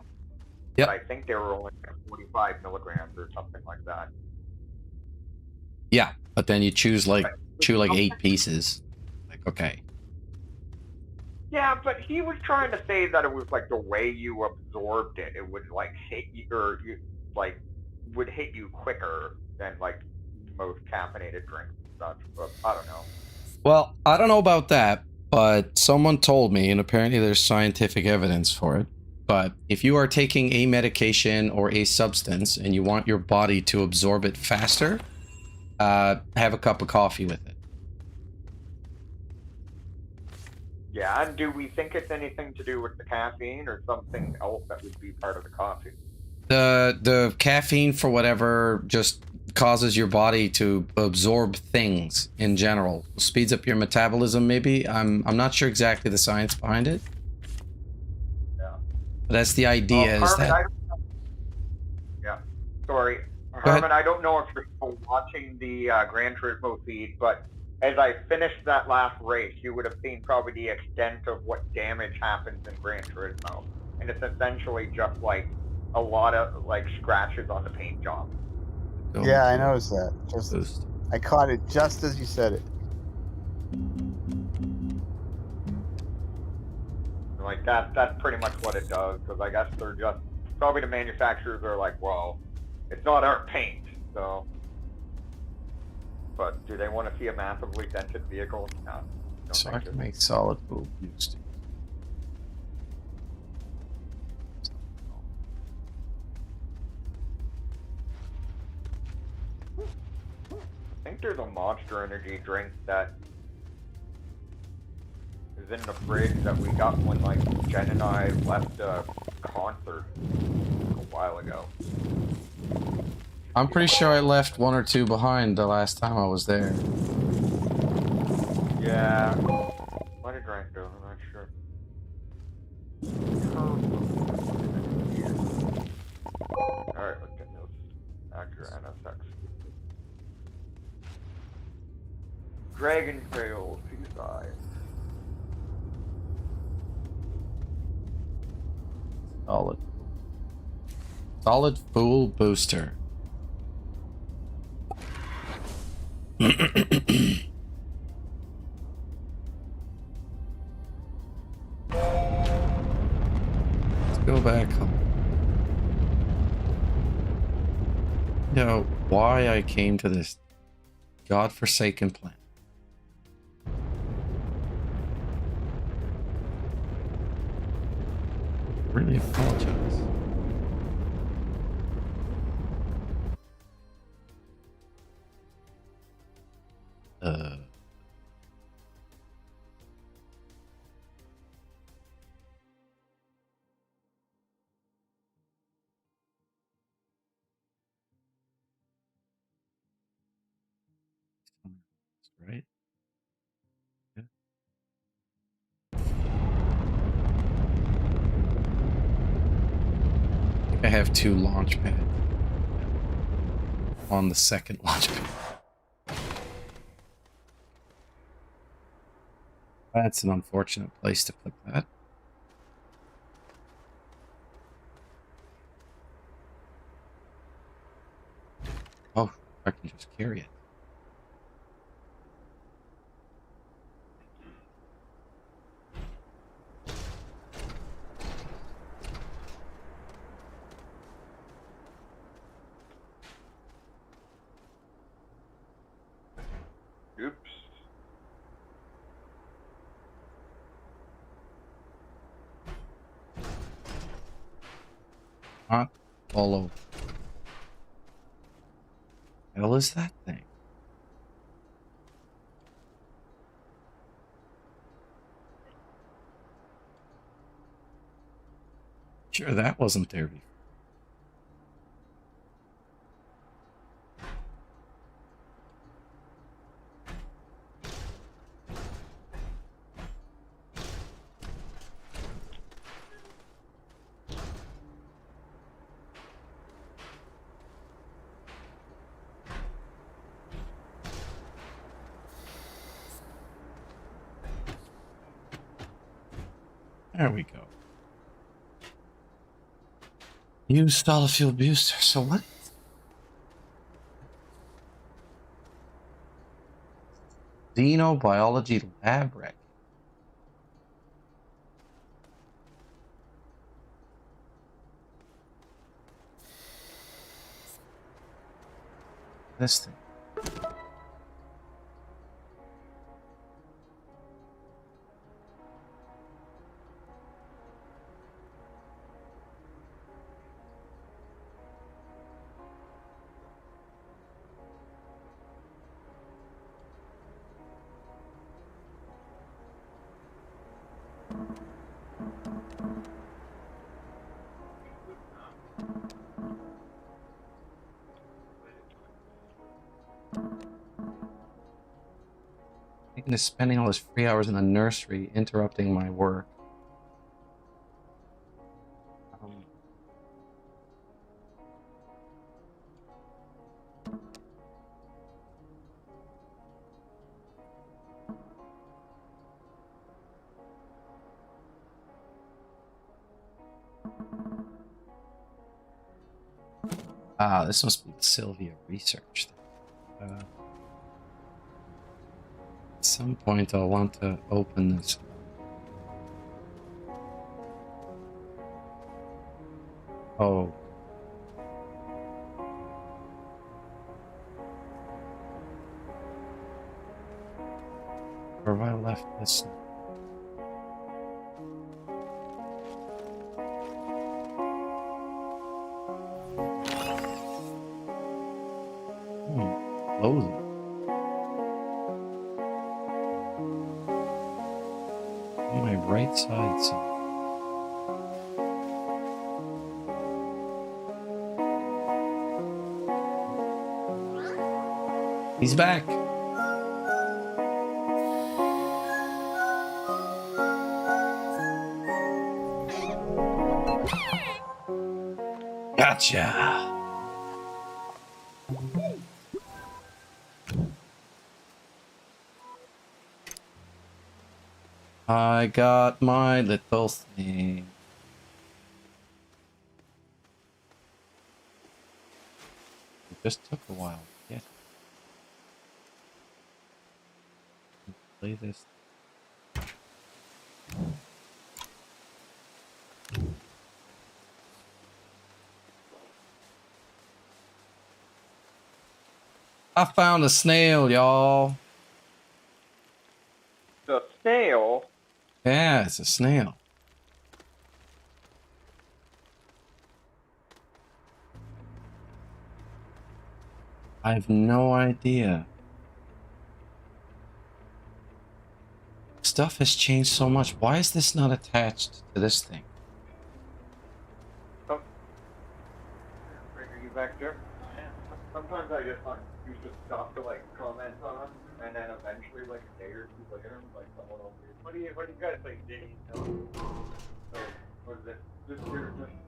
Yep. But I think they were only like 45 milligrams or something like that. Yeah, but then you chew like 8 pieces. Like, okay. Yeah, but he was trying to say that it was like the way you absorbed it, it would like hit you, or would hit you quicker than like most caffeinated drinks and such. But I don't know. Well, I don't know about that, but someone told me, and apparently there's scientific evidence for it. But if you are taking a medication or a substance and you want your body to absorb it faster, have a cup of coffee with it. Yeah, and do we think it's anything to do with the caffeine or something else that would be part of the coffee? The caffeine, for whatever, just causes your body to absorb things in general. Speeds up your metabolism, maybe. I'm not sure exactly the science behind it. Yeah. But that's the idea, is Harmon, that... yeah, sorry. Go ahead. Harmon, I don't know if you're still watching the Gran Turismo feed, but as I finished that last race, you would have seen probably the extent of what damage happens in Gran Turismo. And it's essentially just like a lot of like scratches on the paint job. Yeah, I noticed that. Just Boost. I caught it just as you said it. Like that's pretty much what it does, because I guess they're just probably the manufacturers are like, well, it's not our paint, so. But do they want to see a massively dented vehicle? No. So I Thank can you. make solid full boost. I think there's a Monster Energy drink that is in the fridge that we got when like Jen and I left a concert a while ago. I'm pretty sure I left one or two behind the last time I was there. Yeah. Might have drank those, I'm not sure. Alright, let's get those. Acura NSX. Dragon Tail Seaside. Solid. Solid full booster. Let's go back home. Know why I came to this godforsaken planet. Really apologize. Right? Yeah. I think I have 2 launch pads on the second launch pad. That's an unfortunate place to put that. Oh, I can just carry it. Oops. Not all over. What the hell is that thing? Sure, that wasn't there before. There we go. Use solid fuel booster. So what? Xenobiology lab wreck. This thing. Taking is spending all his free hours in the nursery, interrupting my work. This must be the Sylvia research thing. At some point I'll want to open this. Oh. Where have I left this? Close it. On my right side. He's back. Gotcha. I got my little thing. It just took a while to get it. Play this. I found a snail, y'all. The snail. Yeah, it's a snail. I have no idea. Stuff has changed so much. Why is this not attached to this thing? Oh. Bring you back there. Sometimes I just like use the stuff to like comment on, and then eventually like a day or two later, like someone will be, what do you guys think, Danny? So what is it? Just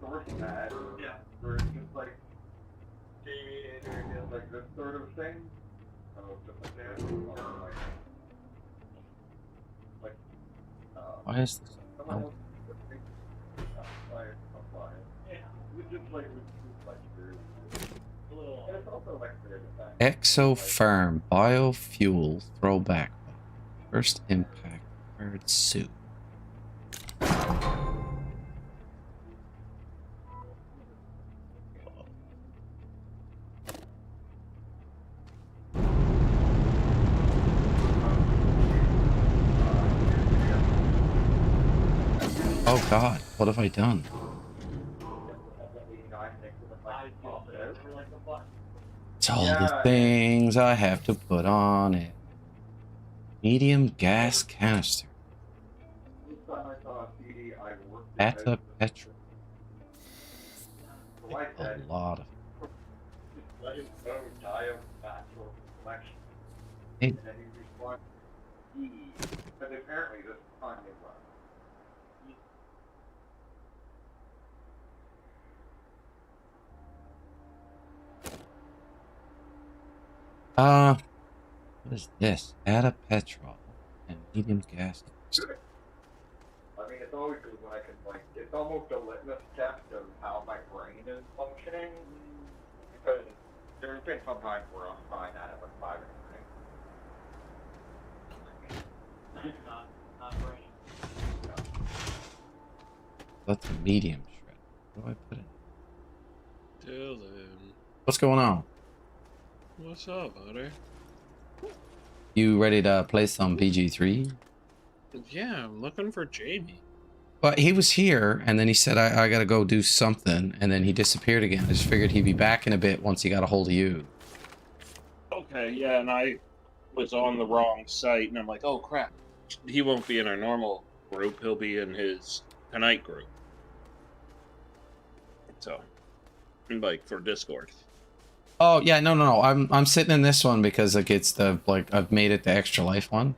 source ad. Yeah. Where it's just like Jamie and like this sort of thing. So just like that. Why is this? Someone else apply. Yeah. We just like and it's also like Exotherm biofuel throwback. First impact bird suit. Oh God, what have I done? It's all the things I have to put on it. Medium gas canister. Beta petrol. A lot of. Hey. But apparently this time they What is this? Beta petrol and medium gas canister. I mean, it's always good when I can, like, it's almost a litmus test of how my brain is functioning. Because there's been some times where I'm fine at it, like 5 in the morning. Not brain. That's a medium shred. What do I put in? Dylan. What's going on? What's up, buddy? You ready to play some PG3? Yeah, I'm looking for Jamie. But he was here, and then he said, I gotta go do something, and then he disappeared again. I just figured he'd be back in a bit once he got a hold of you. Okay, yeah, and I was on the wrong site, and I'm like, oh crap. He won't be in our normal group, he'll be in his Tonight group. So, like for Discord. Oh yeah, no. I'm sitting in this one because like it's the I've made it the extra life one.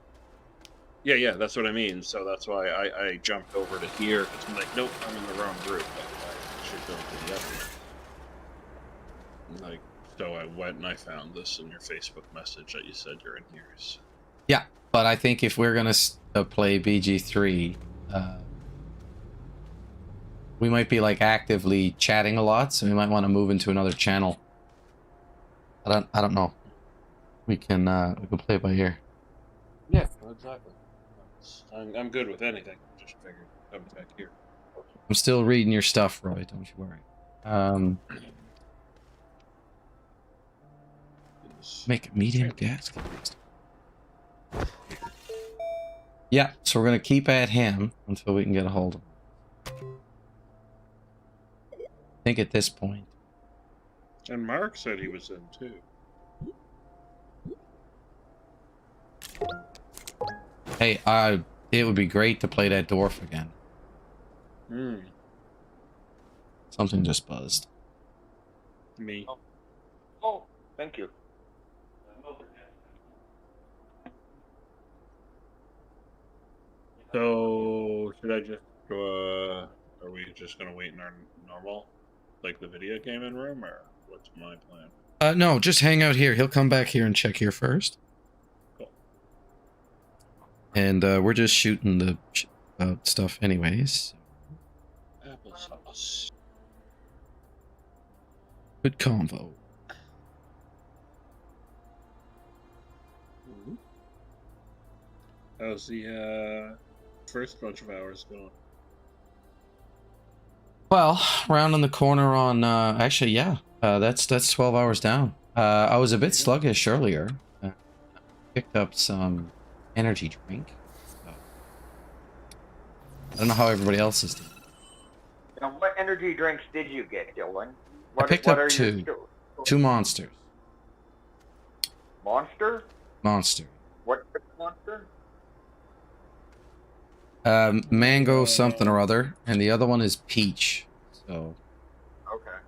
Yeah, that's what I mean. So that's why I jumped over to here because I'm like, nope, I'm in the wrong group. I should go to the other one. Like, so I went and I found this in your Facebook message that you said you're in here. So. Yeah, but I think if we're gonna play BG3, we might be like actively chatting a lot, so we might want to move into another channel. I don't know. We can play it by ear. Yeah, exactly. I'm good with anything. Just figured come back here. I'm still reading your stuff, Roy. Don't you worry. Make a medium gas. Yeah, so we're gonna keep at him until we can get a hold of him. I think at this point. And Mark said he was in too. Hey, it would be great to play that dwarf again. Something just buzzed. Me. Oh, thank you. So should I just are we just gonna wait in our normal, like the video gaming room, or what's my plan? No, just hang out here. He'll come back here and check here first. Cool. And we're just shooting the stuff anyways. Applesauce. Good convo. How's the first bunch of hours going? Well, rounding the corner on actually, yeah, that's 12 hours down. I was a bit sluggish earlier. Picked up some energy drink. I don't know how everybody else is doing. Now, what energy drinks did you get, Dylan? I picked up two monsters. Monster? Monster. What monster? Mango something or other, and the other one is peach. So. Okay.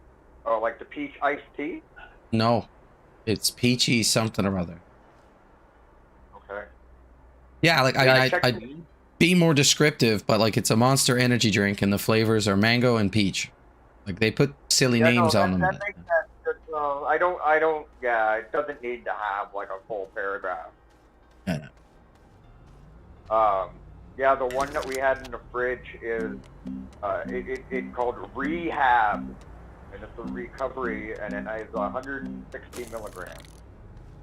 Oh, like the peach iced tea? No, it's peachy something or other. Okay. Yeah, like I'd be more descriptive, but like it's a Monster energy drink, and the flavors are mango and peach. Like they put silly names on them. That makes sense. I don't. Yeah, it doesn't need to have like a full paragraph. Yeah. Yeah, the one that we had in the fridge is it's called Rehab, and it's a recovery, and it is 160 milligrams.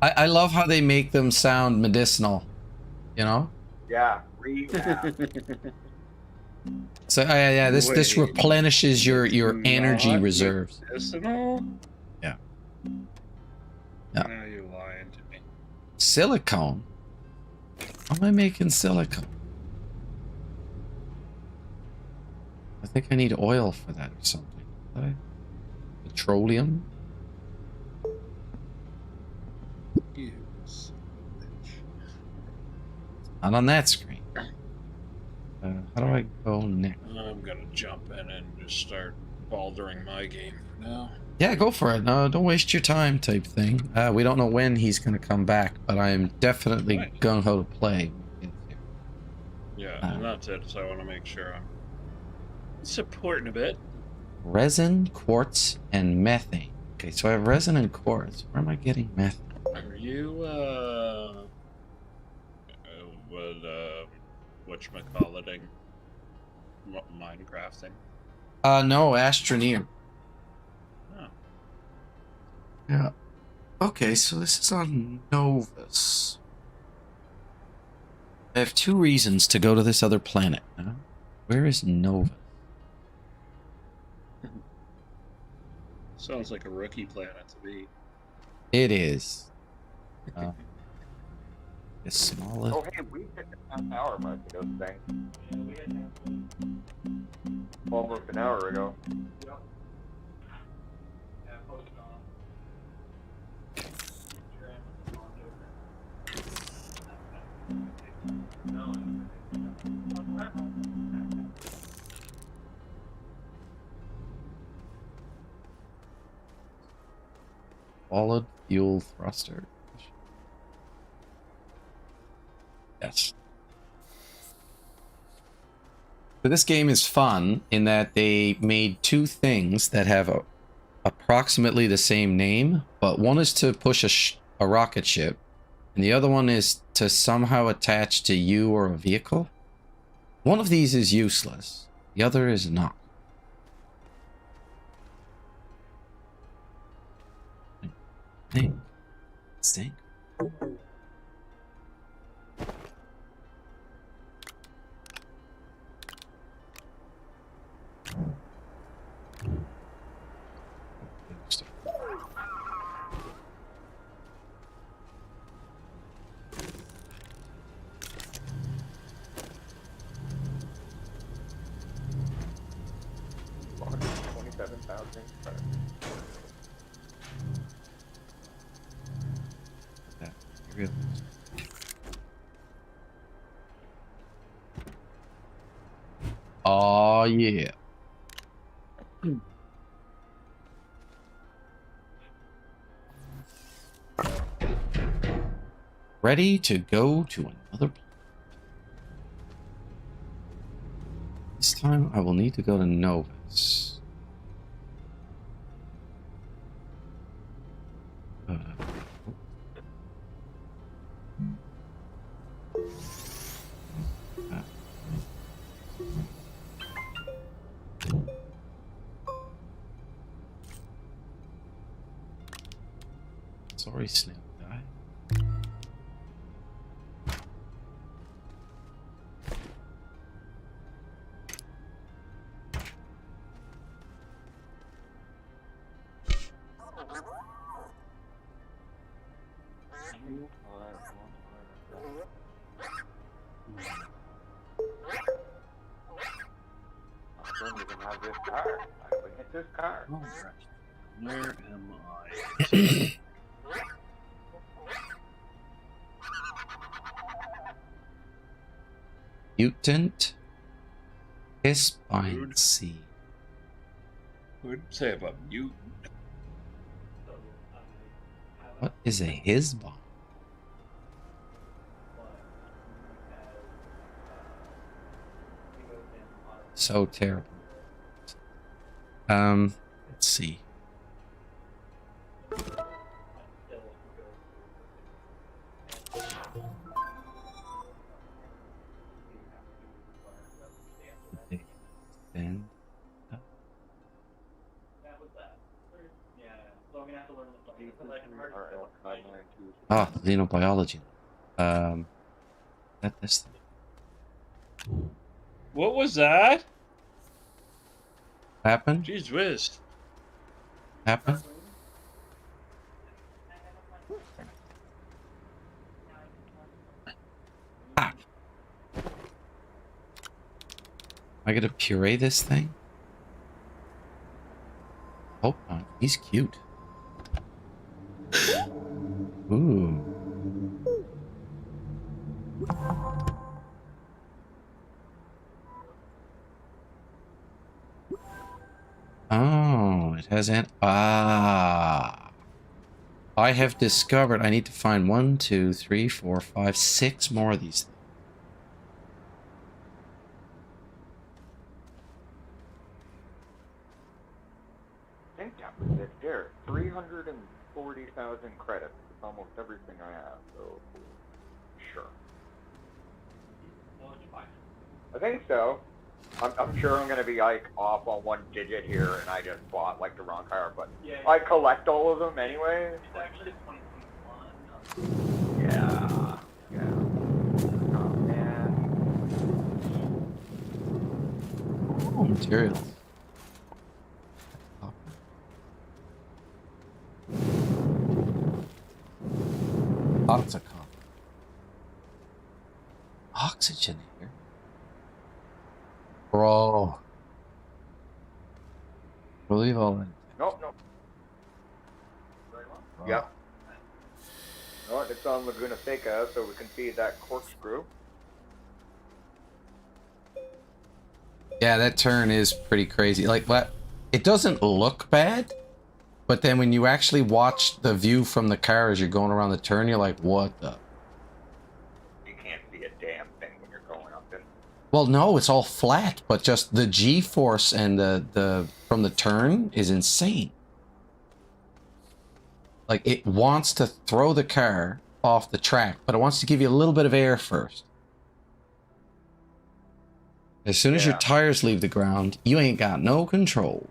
I love how they make them sound medicinal, you know? Yeah, Rehab. So yeah, this replenishes your energy reserves. Medicinal? Yeah. Now you're lying to me. Silicone? How am I making silicone? I think I need oil for that or something. Petroleum? Not on that screen. How do I go next? I'm gonna jump in and just start baldering my game for now. Yeah, go for it. No, don't waste your time type thing. We don't know when he's going to come back, but I'm definitely gung-ho to play. Yeah, and that's it, so I want to make sure I'm supporting a bit. Resin, quartz, and methane. Okay, so I have resin and quartz. Where am I getting methane? Are you, whatchamacalliting? Minecrafting? No, Astroneer. Oh. Yeah. Okay, so this is on Novus. I have two reasons to go to this other planet. Huh? Where is Novus? Sounds like a rookie planet to me. It is. The smallest. Oh, hey, we took a half hour most of those things. Almost an hour ago. Solid fuel thruster. Yes. So this game is fun in that they made two things that have approximately the same name, but one is to push a rocket ship, and the other one is to somehow attach to you or a vehicle. One of these is useless. The other is not. Stink. Really. Oh yeah. Ready to go to another place. This time I will need to go to Novus. Sorry, Snail Guy. I don't even have this car. I don't get this car. All right. Where am I? Mutant Hispine Sea. What would say about mutant? What is a Hisbon? So terrible. Let's see. And xenobiology. This thing. What was that? Happened? Jeez whiz. Happened? Ah. I gotta puree this thing? Hope not. He's cute. Ooh. Oh, it has an... Ah. I have discovered I need to find 1, 2, 3, 4, 5, 6 more of these things. I think that was it there. 340,000 credits. It's almost everything I have, so sure. I think so. I'm sure I'm gonna be like off on one digit here, and I just bought like the wrong car, but Yeah, I collect all of them anyway. it's actually 2021. Yeah. Yeah. Oh man. Oh, materials. Lots of copper. Oxygen here. Bro. Believe all that. Nope. Yep. No, it's on Laguna Seca, so we can see that corkscrew. Yeah, that turn is pretty crazy. Like, what? It doesn't look bad, But then when you actually watch the view from the car as you're going around the turn, you're like, what the? You can't see a damn thing when you're going up it. Well, no, it's all flat, but just the G-force and the from the turn is insane. Like, it wants to throw the car off the track, but it wants to give you a little bit of air first. As soon as your tires leave the ground, you ain't got no control.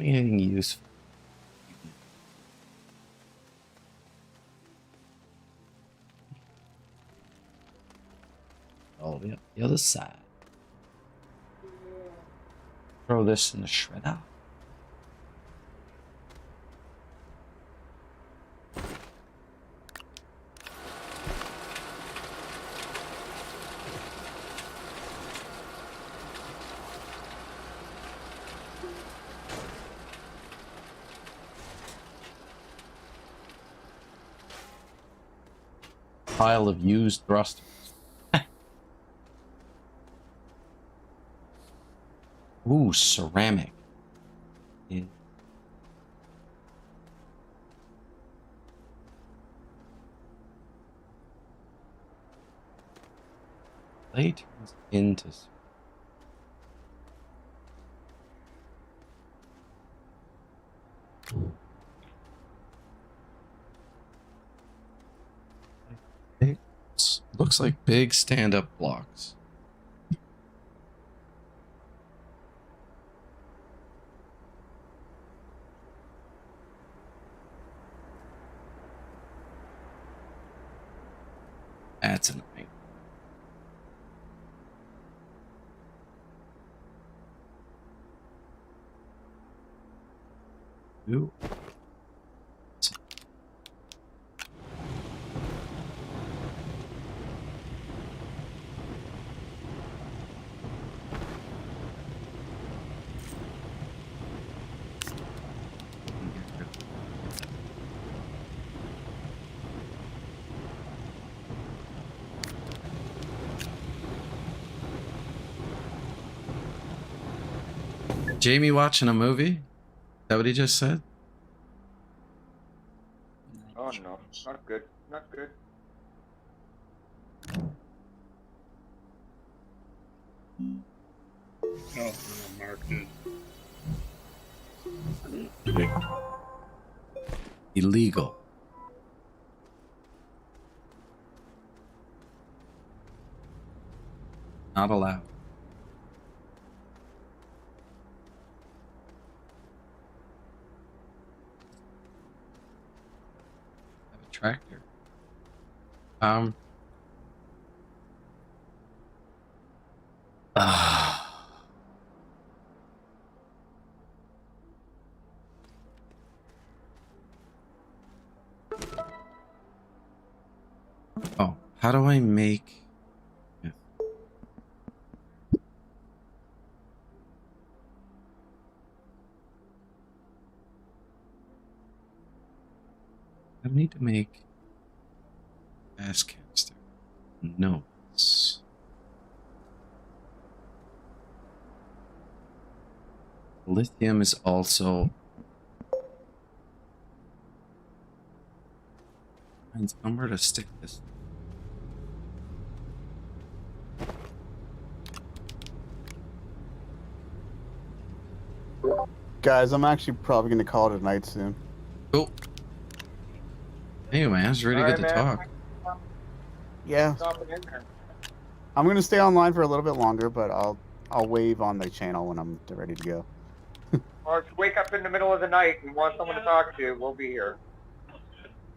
Anything useful? Oh, the other side. Throw this in the shredder. Pile of used thrusters. Ooh, ceramic. Yeah. Clay turns into looks like big stand-up blocks. That's annoying. Ooh. Jamie watching a movie? Is that what he just said? Oh no, not good, not good. Oh, marked it. Illegal. Not allowed. Have a tractor. Oh, how do I make... Yeah. I need to make gas canister. Notes. Lithium is also... Find somewhere to stick this. Guys, I'm actually probably gonna call it a night soon. Cool. Hey man, it's really All good right, to man. talk. Yeah, Stopping in there. I'm gonna stay online for a little bit longer, but I'll wave on the channel when I'm ready to go. Or if you wake up in the middle of the night and want someone to talk to, we'll be here.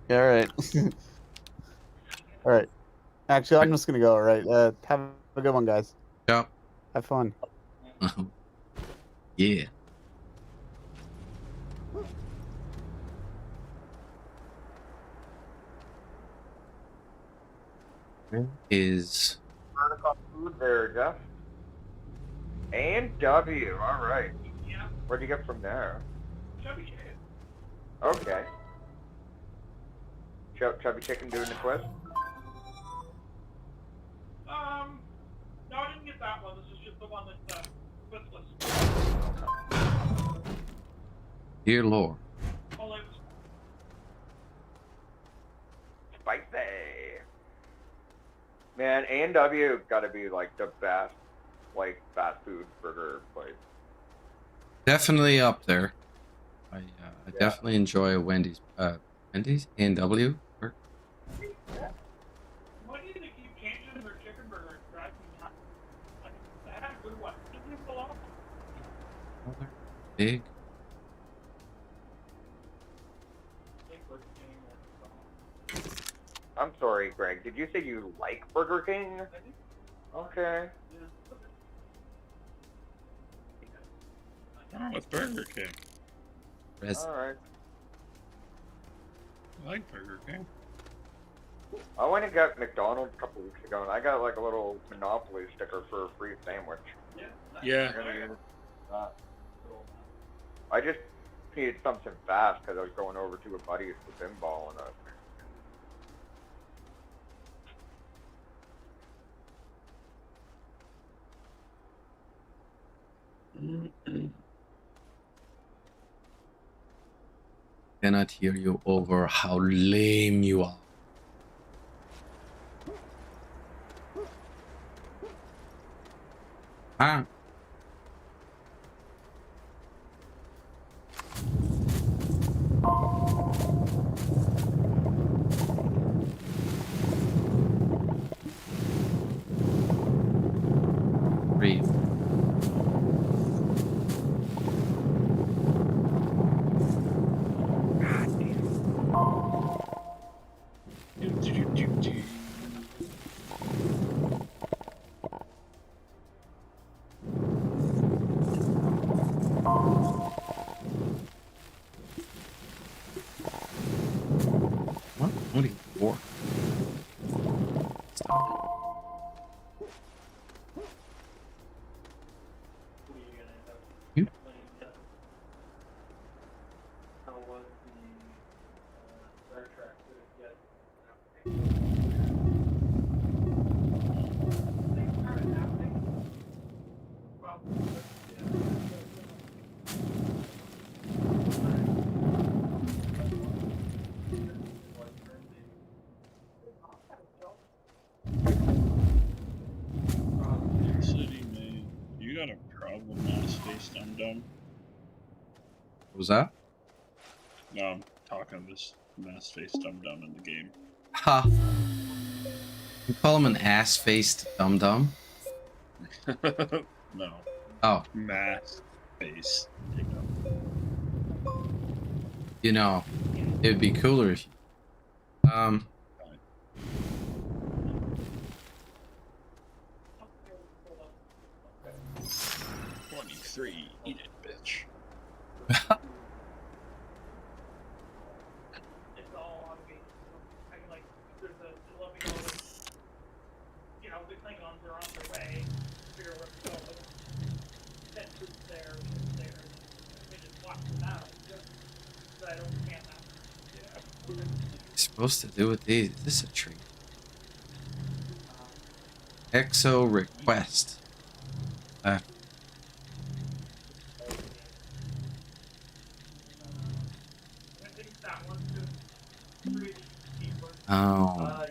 Yeah, all right. All right. Actually, I'm just gonna go. All right. Have a good one, guys. Yep. Have fun. Yeah. Where is... Vertical food there, Jeff. And W, all right. Yeah. Where'd you get from there? Chubby chicken. Okay. Chubby Chicken doing the quest? No, I didn't get that one. This is just the one that's quizless. Dear Lord. All it was. Spicy. Man, A&W gotta be like the best, like, fast food burger place. Definitely up there. I Yeah. definitely enjoy Wendy's. Wendy's A&W. Why do they keep changing their chicken burger? It drives me nuts. Like, they had a good one. Didn't it fall off? Big. I'm sorry, Greg. Did you say you like Burger King? Okay. With Burger King. Alright. I like Burger King. I went and got McDonald's a couple weeks ago, and I got like a little Monopoly sticker for a free sandwich. Yeah. I'm gonna use that. I just needed something fast because I was going over to a buddy's for pinball, and Cannot hear you over how lame you are. Ah. Breathe. What are you for? Stop. You? How was the Star Trek? Did it get they started happening? Well, City, man. You got a problem, Mass Face Dum Dum? What was that? No, I'm talking this Mass Face Dum Dum in the game. Ha. You call him an ass-faced dum-dum? No. Oh, Mass Face. you know, it would be cooler if you... 23. Eat it, bitch. it's all on me. I can like, there's a let me know when, you know, the Klingons are on their way. Figure where to go. But that troops there, troops there. They just watch them out. But I don't understand that. Yeah. What are you supposed to do with these? Is this a tree? Exo request. I think that one's just pretty deeper. Oh.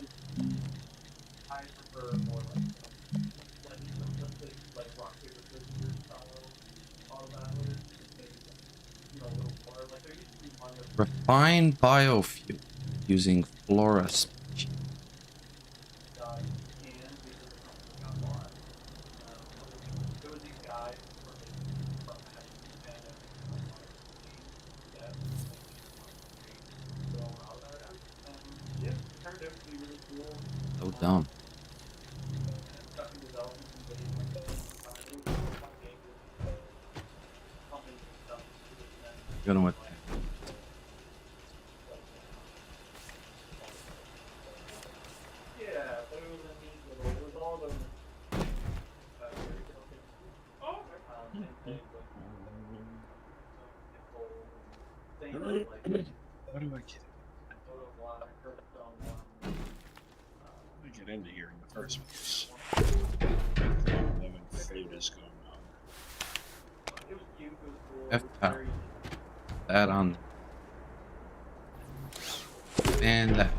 I prefer more like rock paper scissors style all that with you know a little more like there used to be one with Refined biofuel using flora species. and because the company got bought. There was these guys from that that go out there and yeah, it turned out to be really cool. So dumb. Stuff in development and they companies and stuff. You know what? Yeah, but it was a neat little, it was all those, oh, okay. And things with into here in the first place. Living flute is going on. It was cute. It was cool. F It was power. very That on. And that.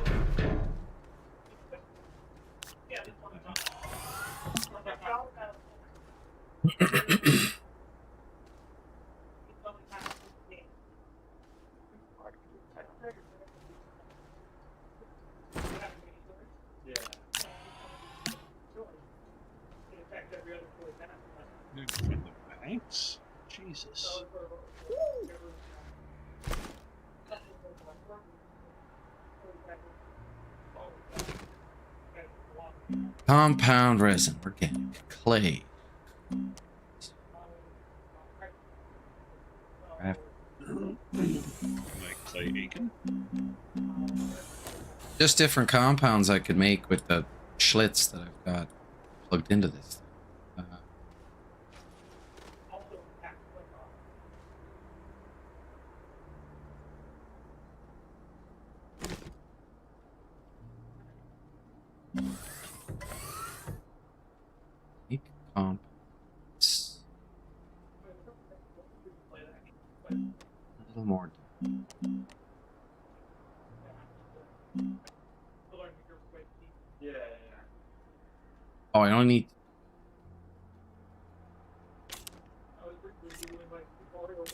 yeah. This one yeah. It affects every other toy now. Dude, from the banks? Jesus. Compound resin. We're getting clay. Craft. Like Clay Aiken? Just different compounds I could make with the Schlitz that I've got plugged into this. Make compounds. A little more. Yeah, yeah. Oh, I only need. I was briefly doing like tutorials.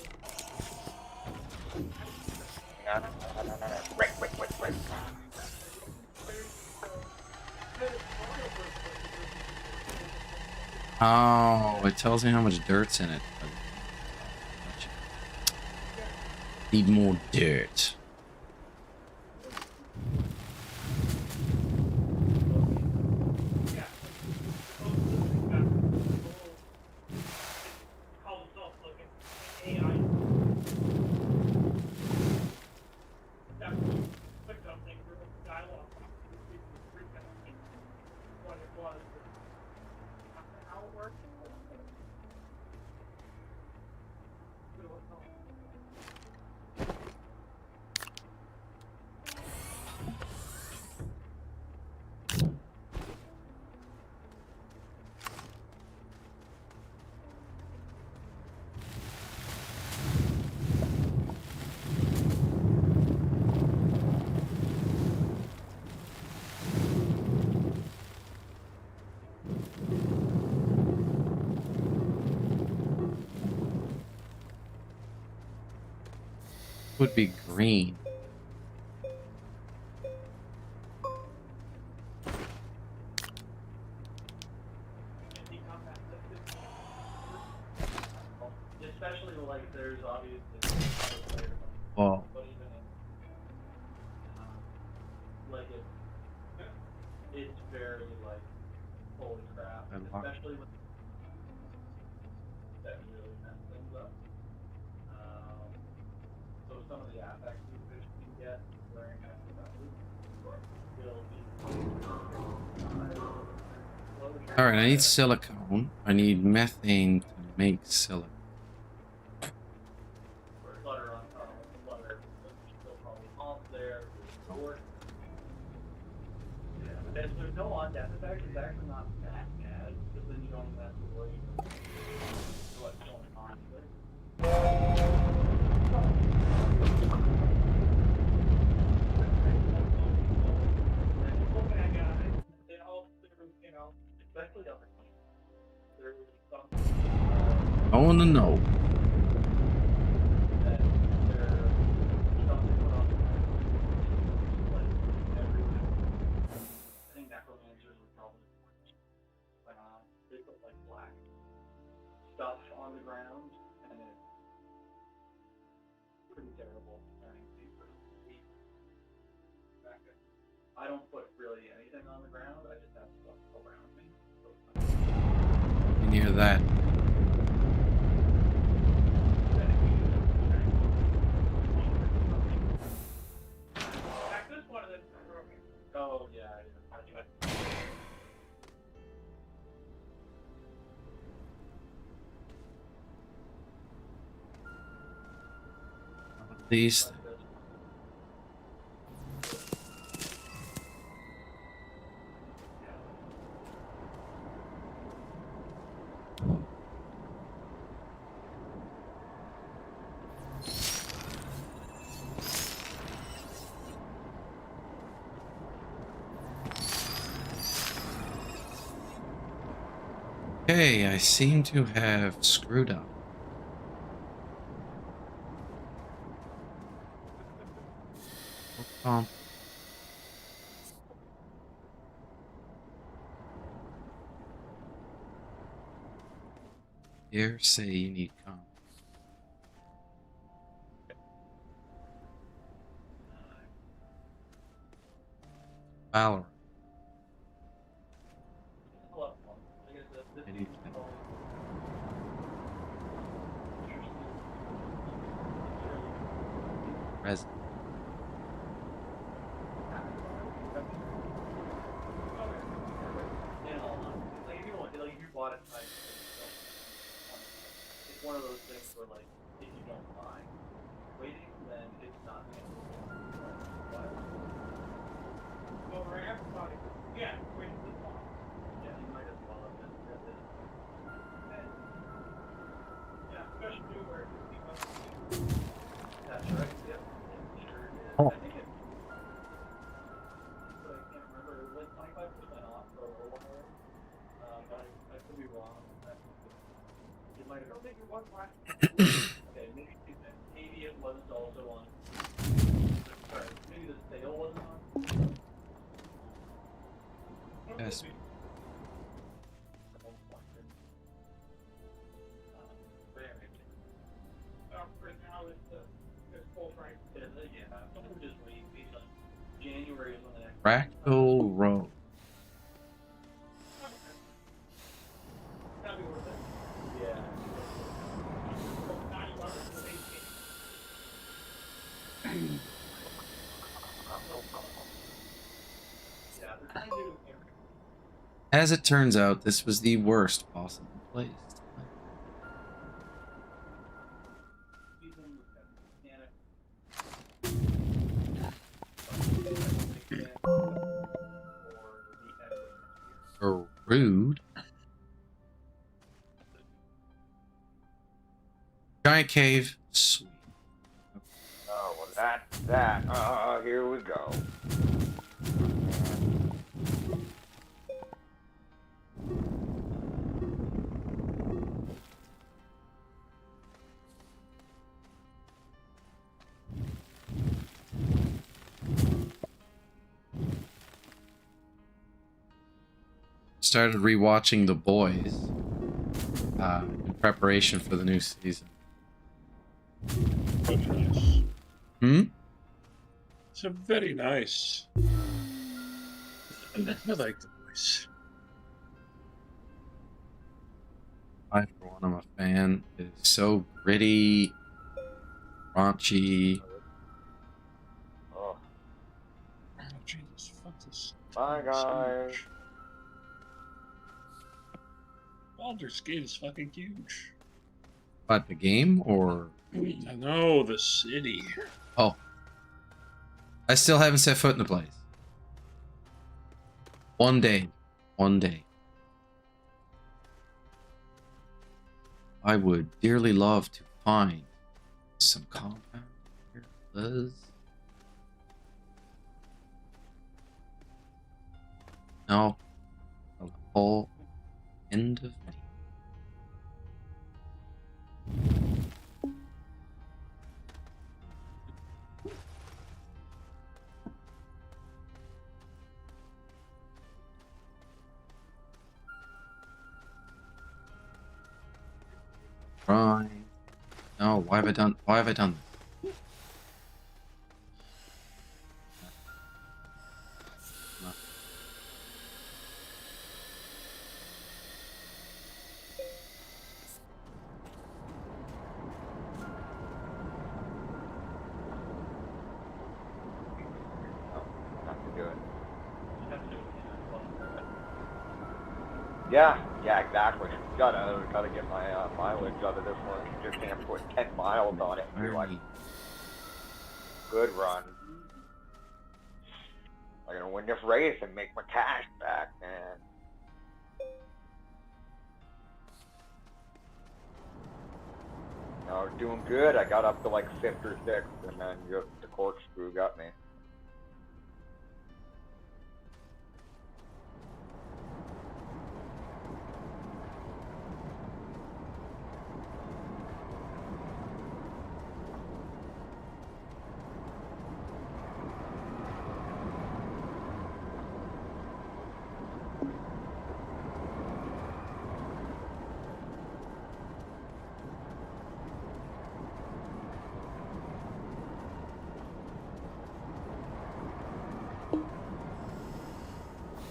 Oh, it tells me how much dirt's in it. Need more dirt. Would be green. Especially like there's obviously Well, but even like it's very like holy crap, especially when that really mess things up. So some of the affects you fish can get wearing after that will be all right. I need silicone. I need methane to make silicone. clutter on top of clutter, but there's still probably off there, yeah, but there's no on death effect, it's actually not that bad, because then you don't even have to worry about what's going on with it. Especially on the there was something I want to know. that there something put on the ground, like everyone. I think necromancers would probably they put like black stuff on the ground, and it's pretty terrible. I don't put really anything on the ground. I just have stuff around me. You hear that? Oh yeah. These. Okay, I seem to have screwed up. Um, here say you need comp. Valorant. Anything. Resident. It's one of those things where, like, if you don't mind waiting, then it's not the end of the world. Well, right after body. Yeah, wait for the bomb. Yeah, you might as well have been. Yeah, especially where it's because that's right. Yep. It sure is. Oh. I think it. But I can't remember. It was like 25% off for a little while. But I could be wrong. It might have. I don't think it was last. Okay, maybe it wasn't also on. Sorry, maybe the sale wasn't on. Yes. Right now it's full price. Yeah, I'm just waiting. January is when the next. Fractal Road. That'd be worth it. Yeah. As it turns out, this was the worst possible place. Rude. Giant cave. Sweet. Oh, well, that's that. Here we go. Started rewatching The Boys in preparation for the new season. Very nice. Hmm? It's a very nice. I like the voice. I, for one, am a fan. It's so gritty, raunchy. Oh, Oh, Jesus, fuck this. bye, guys. Baldur's Gate is fucking huge. What, the game or? I know, the city. Oh. I still haven't set foot in the place. One day. One day. I would dearly love to find some compound here. Liz. No. A whole end of me. Right. No, why have I done this? No. Have to do it. Yeah, exactly. Gotta get my mileage out of this one. You just can't put 10 miles on it and be like, good run. I'm gonna win this race and make my cash back, man. I was doing good. I got up to like 5th or 6th, and then the corkscrew got me.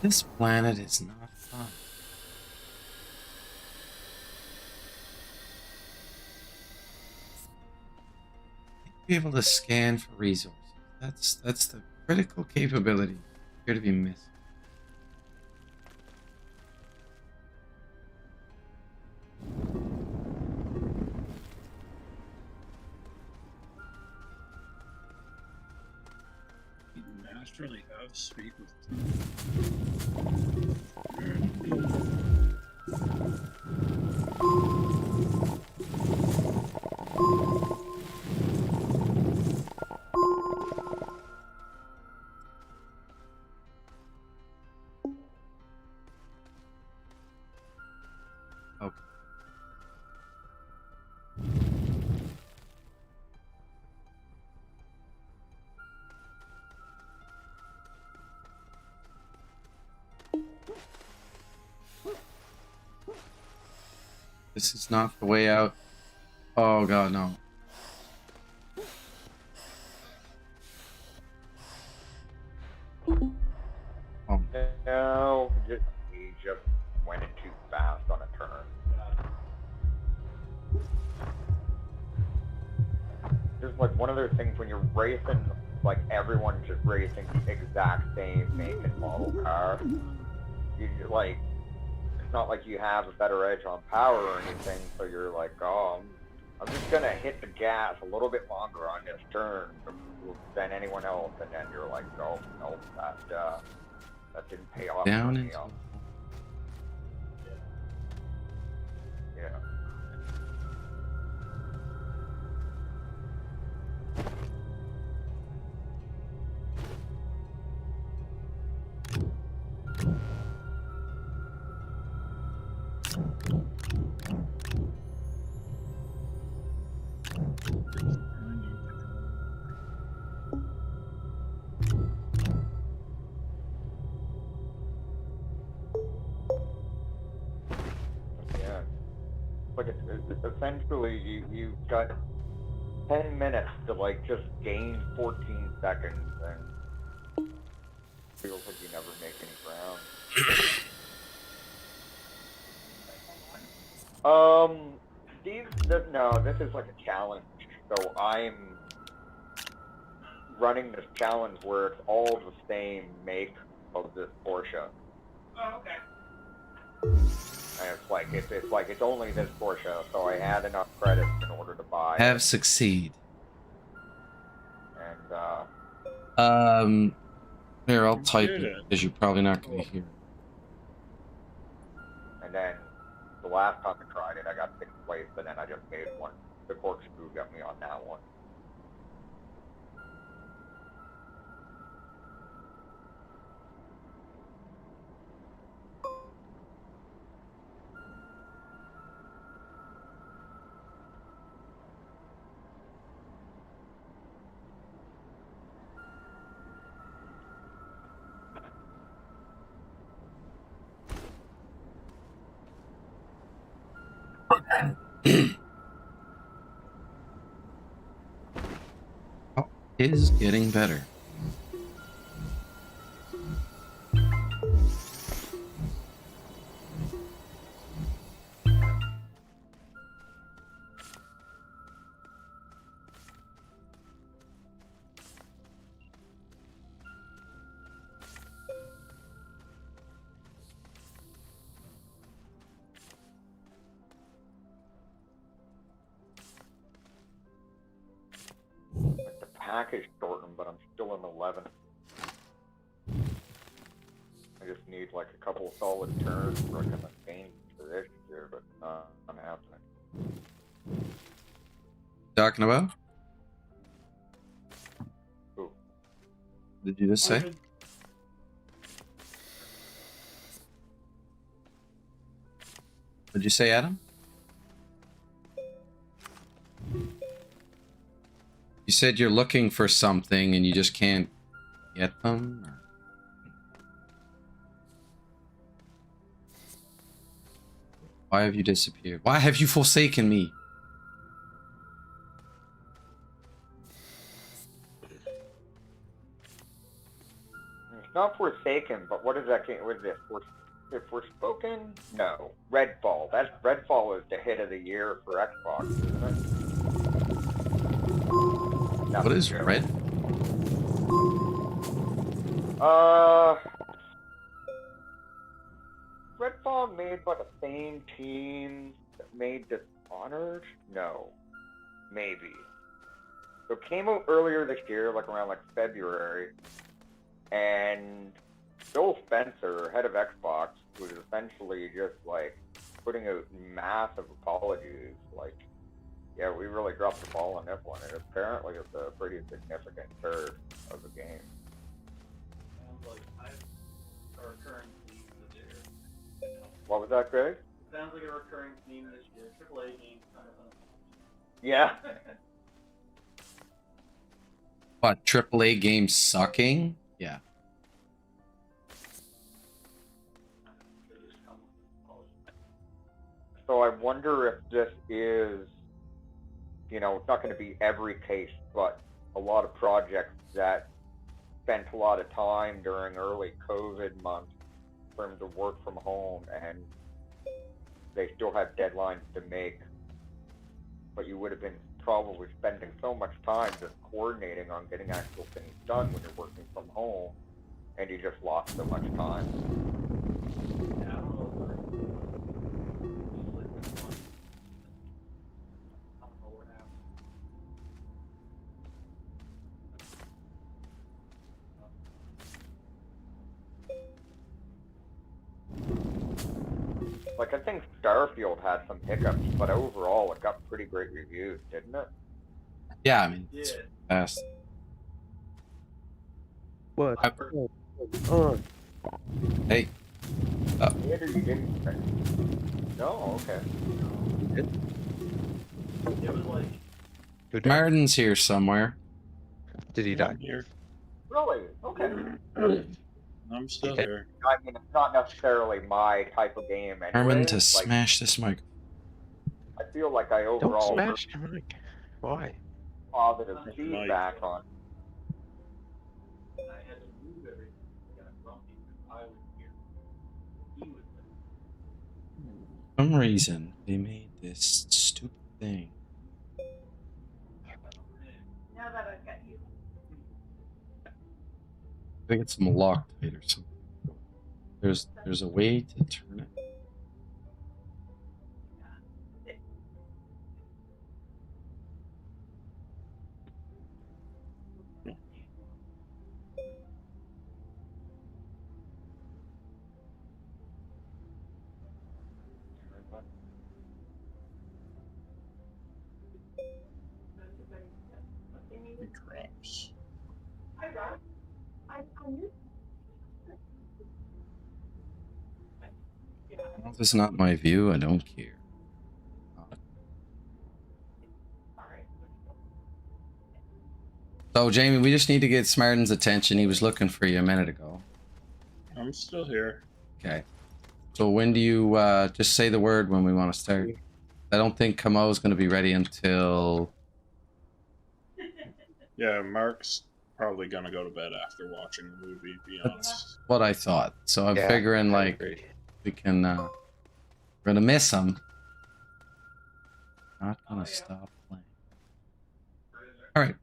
This planet is not fun. Be able to scan for resources. That's the critical capability here to be missing. You naturally have speak with. Okay. This is not the way out. Oh god, no. Oh. No, he just went in too fast on a turn. Just like one of those things when you're racing, like everyone's just racing the exact same make and model car. You're like, it's not like you have a better edge on power or anything, so you're like, oh, I'm just gonna hit the gas a little bit longer on this turn than anyone else, and then you're like, oh, no, that didn't pay off. Down for me. into Yeah. Yeah. Like it's essentially you've got 10 minutes to like just gain 14 seconds and feels like you never make any ground. Steve, no, this is like a challenge. So I'm running this challenge where it's all the same make of this Porsche. Oh, okay. And it's only this Porsche, so I had enough credits in order to buy have it. succeed. And Here, I'll type did it it. because you're probably not going to hear it. and then the last time I tried it, I got 6th place, and then I just made one. The corkscrew got me on that one. Oh, is getting better. Like the package shortened, but I'm still in 11th. I just need like a couple solid turns for like a gain position here, but not happening. Talking about? Ooh. What did you just say? What did you say, Adam? You said you're looking for something and you just can't get them? Or... Why have you disappeared? Why have you forsaken me? Not Forsaken, but what is that game? What is this? Forspoken? No. Redfall. Redfall is the hit of the year for Xbox, isn't it? What is Nothing. red? Redfall made by the same team that made Dishonored? No. Maybe. So it came out earlier this year, like around like February, and Phil Spencer, head of Xbox, was essentially just like putting out massive apologies, like, yeah, we really dropped the ball on this one, and apparently it's a pretty significant third of the game. Sounds like a recurring theme this year. What was that, Greg? Sounds like a recurring theme this year. AAA games kind of. Yeah. What, AAA games sucking? Yeah. So I wonder if this is, you know, it's not going to be every case, but a lot of projects that spent a lot of time during early COVID months for them to work from home, and they still have deadlines to make, but you would have been probably spending so much time just coordinating on getting actual things done when you're working from home, and you just lost so much time. Yeah, I don't know what happened. Like, I think Starfield had some hiccups, but overall it got pretty great reviews, didn't it? Yeah, I mean, it's Yeah. fast. What? I- On. Hey, Andrew, you didn't say. No, okay. It was like, Who died? Martin's here somewhere. Did he die? I'm here. Really? Okay. I'm still Okay. here. I mean, it's not necessarily my type of game anyway. Herman to Like, smash this mic. I feel like I Don't overall smash him. Like, why? positive Mike. feedback on. I had to move everything. I got grumpy because I was here. He was there. For some reason, they made this stupid thing. Now that I've got you. I think it's some Loctite or something. There's a way to turn it. Drops. Well, if it's not my view, I don't care. So, Jamie, we just need to get Smartin's attention. He was looking for you a minute ago. I'm still here. Okay. So when do you just say the word when we want to start? I don't think Kamo's going to be ready until... Yeah, Mark's probably gonna go to bed after watching the movie, to be honest. That's what I thought. So I'm Yeah, figuring I like agree. we can we're gonna miss him. Not gonna stop playing. All right.